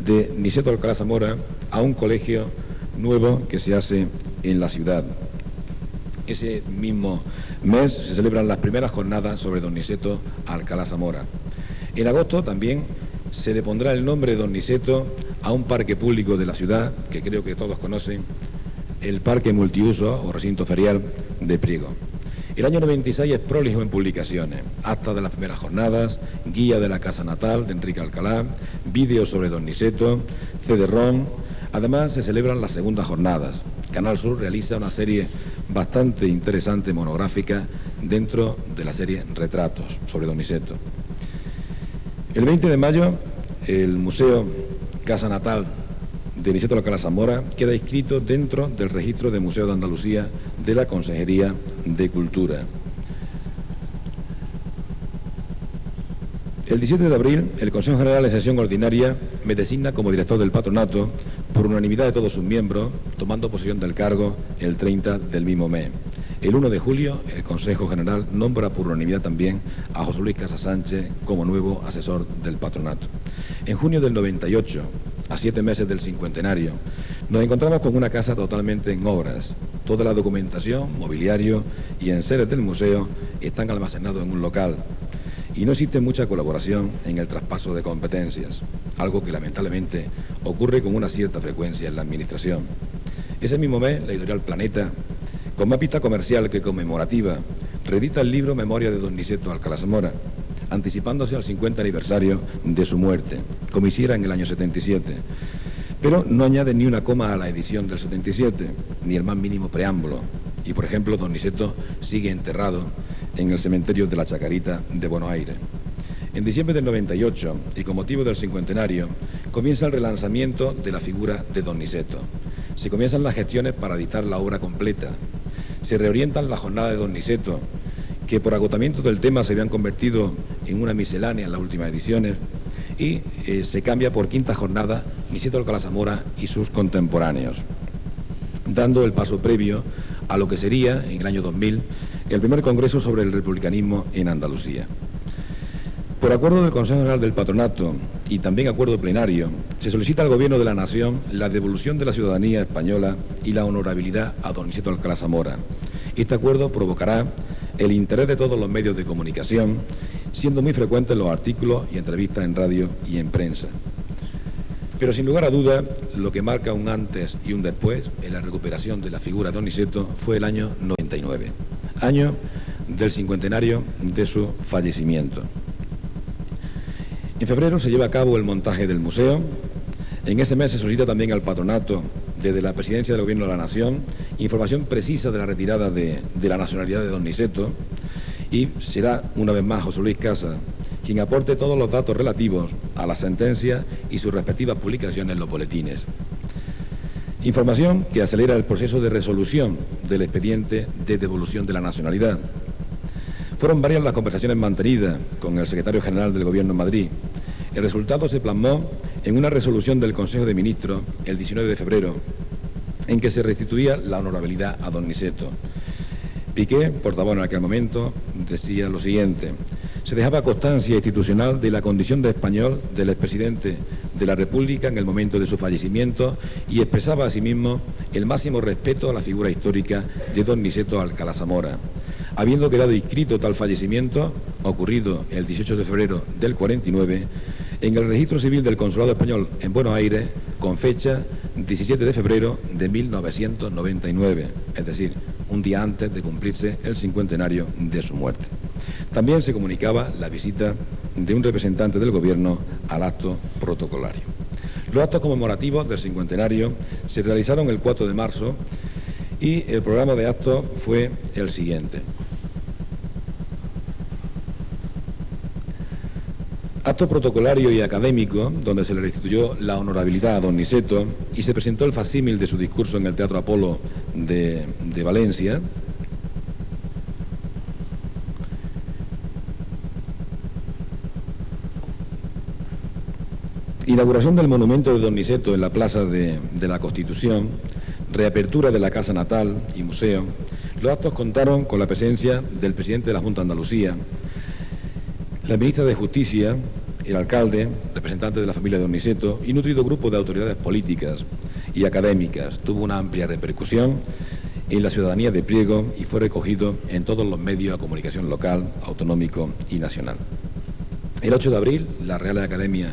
de Niceto Alcalá Zamora a un colegio nuevo que se hace en la ciudad. Ese mismo mes se celebran las primeras jornadas sobre don Niceto Alcalá Zamora. En agosto también se le pondrá el nombre de don Niceto a un parque público de la ciudad, que creo que todos conocen, el Parque Multiuso o Recinto Ferial de Priego. El año 96 es prolijo en publicaciones, acta de las primeras jornadas, guía de la casa natal de Enrique Alcalá, vídeos sobre don Niceto, CD-ROM. Además se celebran las segundas jornadas. Canal Sur realiza una serie bastante interesante, monográfica, dentro de la serie Retratos sobre don Niceto. El 20 de mayo, el Museo Casa Natal de Niceto Alcalá Zamora queda inscrito dentro del registro de Museo de Andalucía de la Consejería de Cultura. El 17 de abril, el Consejo General de Sesión Ordinaria me designa como director del patronato por unanimidad de todos sus miembros, tomando posesión del cargo el 30 del mismo mes. El 1 de julio, el Consejo General nombra por unanimidad también a José Luis Casas Sánchez como nuevo asesor del patronato. En junio del 98, a 7 meses del cincuentenario, nos encontramos con una casa totalmente en obras. Toda la documentación, mobiliario y enseres del museo están almacenados en un local y no existe mucha colaboración en el traspaso de competencias, algo que lamentablemente ocurre con una cierta frecuencia en la administración. Ese mismo mes, la editorial Planeta, con más pista comercial que conmemorativa, reedita el libro Memoria de don Niceto Alcalá Zamora, anticipándose al 50 aniversario de su muerte, como hiciera en el año 77. Pero no añade ni una coma a la edición del 77, ni el más mínimo preámbulo. Y, por ejemplo, don Niceto sigue enterrado en el cementerio de la Chacarita de Buenos Aires. En diciembre del 98, y con motivo del cincuentenario, comienza el relanzamiento de la figura de don Niceto. Se comienzan las gestiones para editar la obra completa. Se reorientan las jornadas de don Niceto, que por agotamiento del tema se habían convertido en una miscelánea en las últimas ediciones, y se cambia por quinta jornada Niceto Alcalá Zamora y sus contemporáneos, dando el paso previo a lo que sería, en el año 2000, el primer congreso sobre el republicanismo en Andalucía. Por acuerdo del Consejo General del Patronato y también acuerdo plenario, se solicita al Gobierno de la Nación la devolución de la ciudadanía española y la honorabilidad a don Niceto Alcalá Zamora. Este acuerdo provocará el interés de todos los medios de comunicación, siendo muy frecuentes los artículos y entrevistas en radio y en prensa. Pero sin lugar a duda, lo que marca un antes y un después en la recuperación de la figura de don Niceto fue el año 99, año del cincuentenario de su fallecimiento. En febrero se lleva a cabo el montaje del museo. En ese mes se solicita también al patronato, desde la Presidencia del Gobierno de la Nación, información precisa de la retirada de la nacionalidad de don Niceto, y será una vez más José Luis Casas quien aporte todos los datos relativos a la sentencia y sus respectivas publicaciones en los boletines. Información que acelera el proceso de resolución del expediente de devolución de la nacionalidad. Fueron varias las conversaciones mantenidas con el secretario general del Gobierno en Madrid. El resultado se plasmó en una resolución del Consejo de Ministros el 19 de febrero, en que se restituía la honorabilidad a don Niceto. Piqué, portavoz en aquel momento, decía lo siguiente: se dejaba constancia institucional de la condición de español del expresidente de la República en el momento de su fallecimiento y expresaba asimismo el máximo respeto a la figura histórica de don Niceto Alcalá Zamora. Habiendo quedado inscrito tal fallecimiento, ocurrido el 18 de febrero del 49, en el registro civil del Consulado Español en Buenos Aires, con fecha 17 de febrero de 1999, es decir, un día antes de cumplirse el cincuentenario de su muerte. También se comunicaba la visita de un representante del Gobierno al acto protocolario. Los actos conmemorativos del cincuentenario se realizaron el 4 de marzo y el programa de actos fue el siguiente. Acto protocolario y académico, donde se le restituyó la honorabilidad a don Niceto y se presentó el facsímil de su discurso en el Teatro Apolo de Valencia. Inauguración del monumento de don Niceto en la Plaza de la Constitución, reapertura de la casa natal y museo. Los actos contaron con la presencia del presidente de la Junta de Andalucía, la ministra de Justicia, el alcalde, representantes de la familia de don Niceto y nutrido grupo de autoridades políticas y académicas. Tuvo una amplia repercusión en la ciudadanía de Priego y fue recogido en todos los medios de comunicación local, autonómico y nacional. El 8 de abril, la Real Academia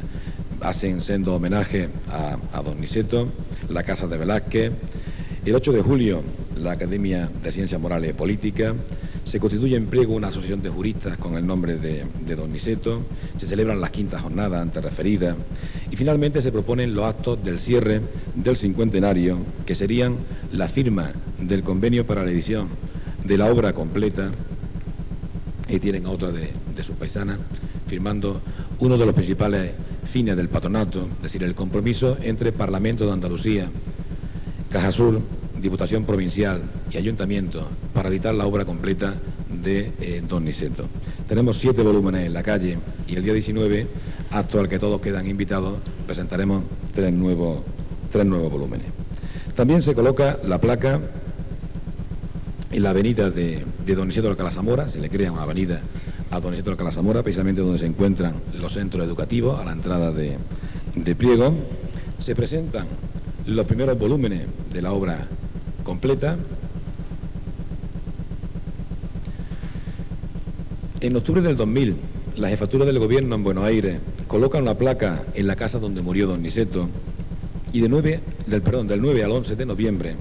hacen sendo homenaje a don Niceto, la Casa de Velázquez. El 8 de julio, la Academia de Ciencias Morales y Políticas. Se constituye en Priego una asociación de juristas con el nombre de don Niceto. Se celebran las quintas jornadas antes referidas. Y finalmente se proponen los actos del cierre del cincuentenario, que serían la firma del convenio para la edición de la obra completa. Y tienen a otra de sus paisanas firmando uno de los principales fines del patronato, es decir, el compromiso entre Parlamento de Andalucía, Caja Sur, Diputación Provincial y Ayuntamiento para editar la obra completa de don Niceto. Tenemos 7 volúmenes en la calle y el día 19, acto al que todos quedan invitados, presentaremos 3 nuevos volúmenes. También se coloca la placa en la avenida de don Niceto Alcalá Zamora, se le crea una avenida a don Niceto Alcalá Zamora, precisamente donde se encuentran los centros educativos, a la entrada de Priego. Se presentan los primeros volúmenes de la obra completa. En octubre del 2000, la jefatura del gobierno en Buenos Aires coloca una placa en la casa donde murió don Niceto y del 9 al 11 de noviembre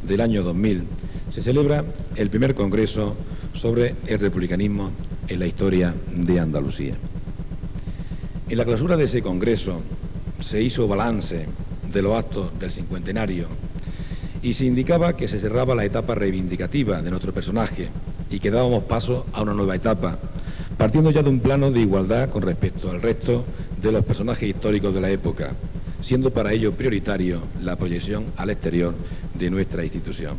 del año 2000 se celebra el primer congreso sobre el republicanismo en la historia de Andalucía. En la clausura de ese congreso se hizo balance de los actos del cincuentenario y se indicaba que se cerraba la etapa reivindicativa de nuestro personaje y que dábamos paso a una nueva etapa, partiendo ya de un plano de igualdad con respecto al resto de los personajes históricos de la época, siendo para ello prioritario la proyección al exterior de nuestra institución.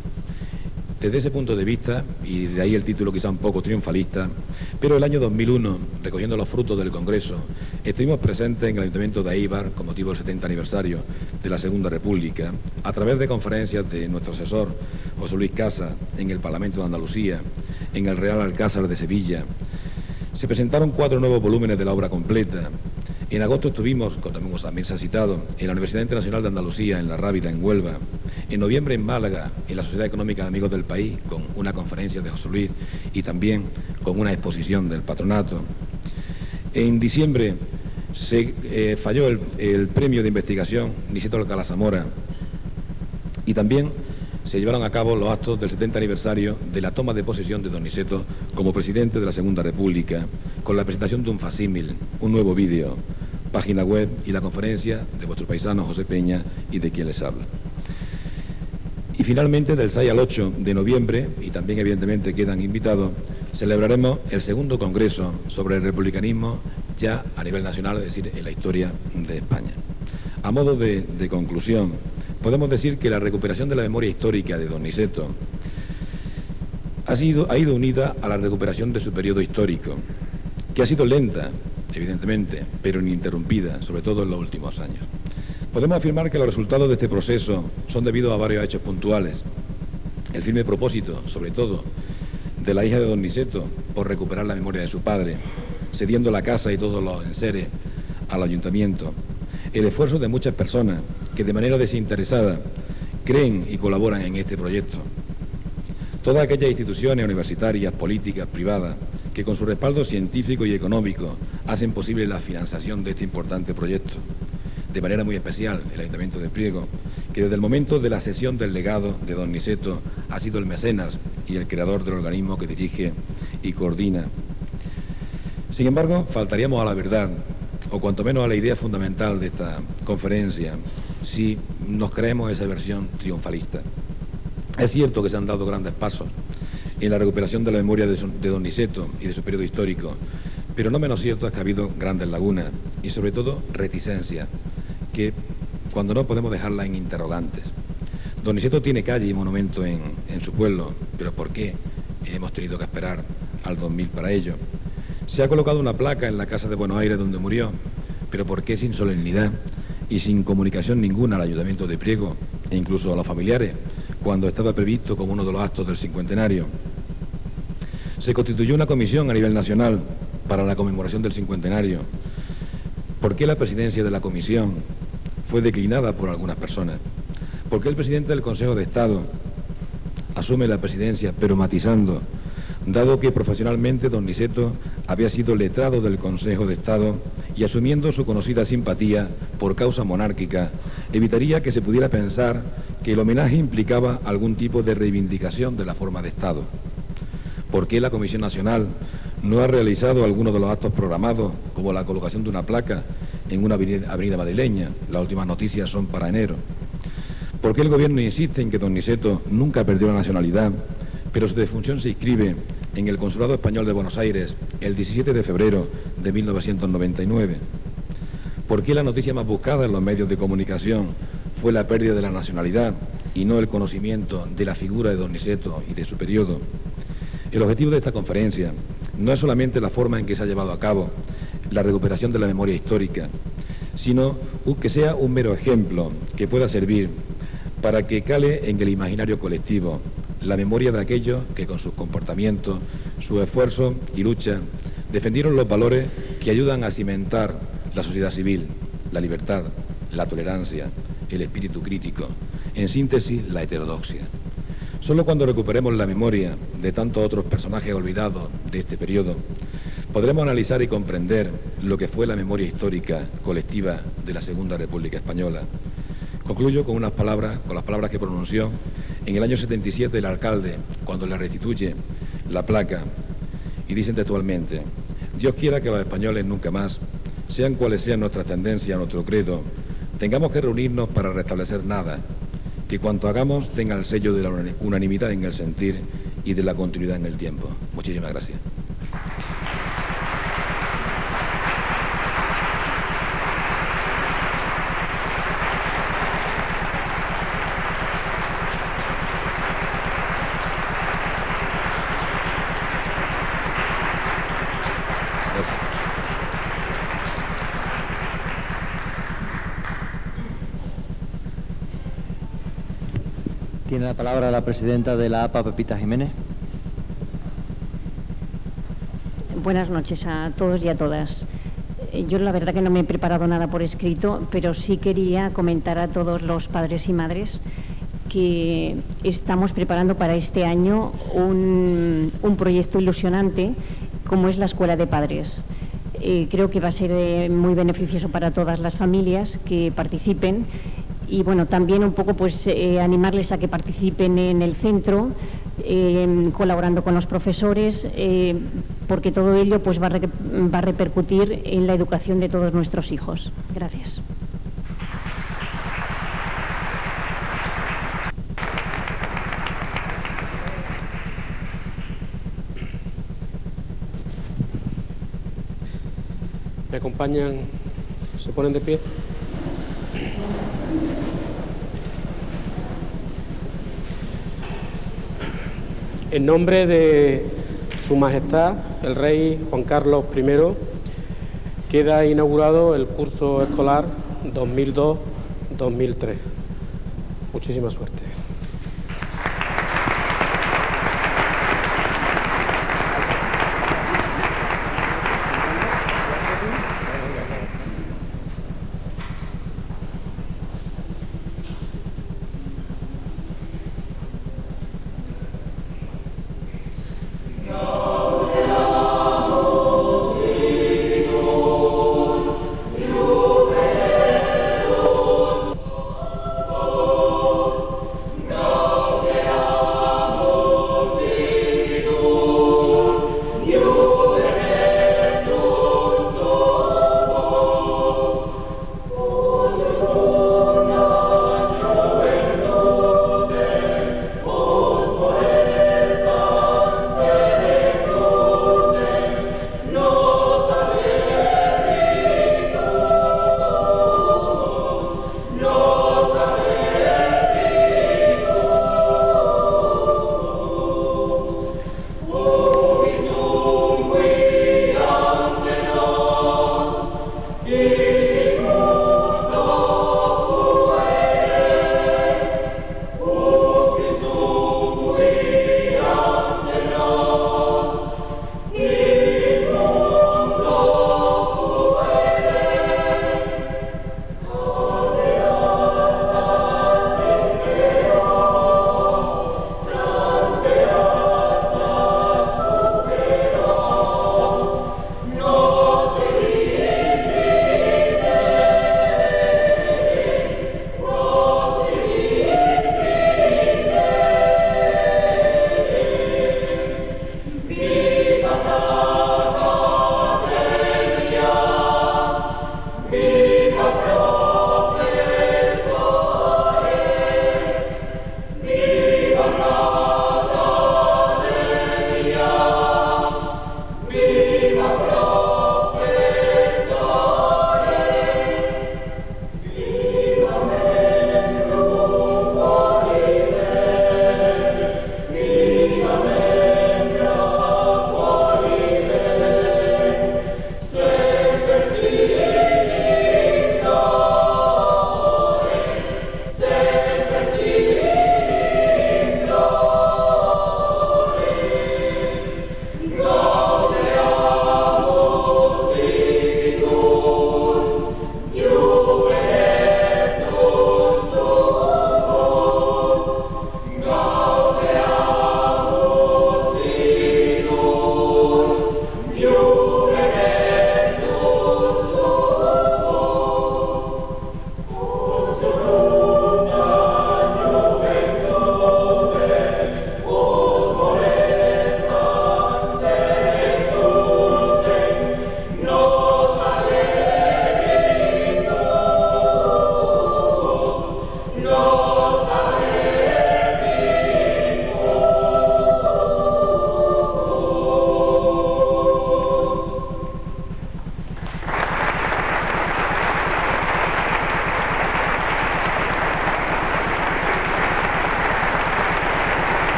Desde ese punto de vista, y de ahí el título quizá un poco triunfalista, pero el año 2001, recogiendo los frutos del Congreso, estuvimos presentes en el Ayuntamiento de Éibar con motivo del 70 aniversario de la Segunda República, a través de conferencias de nuestro asesor, José Luis Casas, en el Parlamento de Andalucía, en el Real Alcázar de Sevilla. Se presentaron 4 nuevos volúmenes de la obra completa. En agosto estuvimos, como también se ha citado, en la Universidad Internacional de Andalucía, en La Rábida, en Huelva. En noviembre en Málaga, en la Sociedad Económica de Amigos del País, con una conferencia de José Luis y también con una exposición del patronato. En diciembre se falló el premio de investigación Niceto Alcalá Zamora y también se llevaron a cabo los actos del 70 aniversario de la toma de posesión de don Niceto como presidente de la Segunda República, con la presentación de un facímil, un nuevo vídeo, página web y la conferencia de vuestro paisano José Peña y de quien les habla. Y finalmente, del 6 al 8 de noviembre, y también evidentemente quedan invitados, celebraremos el segundo congreso sobre el republicanismo ya a nivel nacional, es decir, en la historia de España. A modo de conclusión, podemos decir que la recuperación de la memoria histórica de don Niceto ha ido unida a la recuperación de su periodo histórico, que ha sido lenta, evidentemente, pero ininterrumpida, sobre todo en los últimos años. Podemos afirmar que los resultados de este proceso son debidos a varios hechos puntuales. El firme propósito, sobre todo, de la hija de don Niceto por recuperar la memoria de su padre, cediendo la casa y todos los enseres al ayuntamiento. El esfuerzo de muchas personas que de manera desinteresada creen y colaboran en este proyecto. Todas aquellas instituciones universitarias, políticas, privadas, que con su respaldo científico y económico hacen posible la financiación de este importante proyecto. De manera muy especial, el Ayuntamiento de Priego, que desde el momento de la cesión del legado de don Niceto ha sido el mecenas y el creador del organismo que dirige y coordina. Sin embargo, faltaríamos a la verdad, o cuanto menos a la idea fundamental de esta conferencia, si nos creemos esa versión triunfalista. Es cierto que se han dado grandes pasos en la recuperación de la memoria de don Niceto y de su periodo histórico, pero no menos cierto es que ha habido grandes lagunas y sobre todo reticencias, que cuando no podemos dejarla en interrogantes. Don Niceto tiene calle y monumento en su pueblo, pero ¿por qué hemos tenido que esperar al 2000 para ello? Se ha colocado una placa en la casa de Buenos Aires donde murió, pero ¿por qué sin solemnidad y sin comunicación ninguna al Ayuntamiento de Priego e incluso a los familiares, cuando estaba previsto como uno de los actos del cincuentenario. Se constituyó una comisión a nivel nacional para la conmemoración del cincuentenario. ¿Por qué la presidencia de la comisión fue declinada por algunas personas? ¿Por qué el presidente del Consejo de Estado asume la presidencia, pero matizando, dado que profesionalmente don Niceto había sido letrado del Consejo de Estado y asumiendo su conocida simpatía por causa monárquica, evitaría que se pudiera pensar que el homenaje implicaba algún tipo de reivindicación de la forma de Estado? ¿Por qué la Comisión Nacional no ha realizado alguno de los actos programados, como la colocación de una placa en una avenida madrileña? Las últimas noticias son para enero. ¿Por qué el Gobierno insiste en que don Niceto nunca perdió la nacionalidad, pero su defunción se inscribe en el Consulado Español de Buenos Aires el 17 de febrero de 1999? ¿Por qué la noticia más buscada en los medios de comunicación fue la pérdida de la nacionalidad y no el conocimiento de la figura de don Niceto y de su periodo? El objetivo de esta conferencia no es solamente la forma en que se ha llevado a cabo la recuperación de la memoria histórica, sino que sea un mero ejemplo que pueda servir para que cale en el imaginario colectivo la memoria de aquellos que con sus comportamientos, su esfuerzo y lucha defendieron los valores que ayudan a cimentar la sociedad civil, la libertad, la tolerancia, el espíritu crítico, en síntesis, la heterodoxia. Solo cuando recuperemos la memoria de tantos otros personajes olvidados de este periodo, podremos analizar y comprender lo que fue la memoria histórica colectiva de la Segunda República Española. Concluyo con las palabras que pronunció en el año 77 el alcalde cuando le restituye la placa, y dicen textualmente: Dios quiera que los españoles nunca más, sean cuales sean nuestras tendencias, nuestro credo, tengamos que reunirnos para restablecer nada, que cuanto hagamos tenga el sello de la unanimidad en el sentir y de la continuidad en el tiempo. Muchísimas gracias. Tiene la palabra la presidenta de la APA, Pepita Jiménez. Buenas noches a todos y a todas. Yo la verdad que no me he preparado nada por escrito, pero sí quería comentar a todos los padres y madres que estamos preparando para este año un proyecto ilusionante como es la Escuela de Padres. Creo que va a ser muy beneficioso para todas las familias que participen. Y bueno, también un poco pues animarles a que participen en el centro, colaborando con los profesores, porque todo ello pues va a repercutir en la educación de todos nuestros hijos. Gracias. ¿Me acompañan? ¿Se ponen de pie? En nombre de Su Majestad, el Rey Juan Carlos I, queda inaugurado el curso escolar 2002-2003. Muchísima suerte.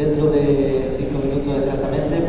dentro de 5 minutos escasamente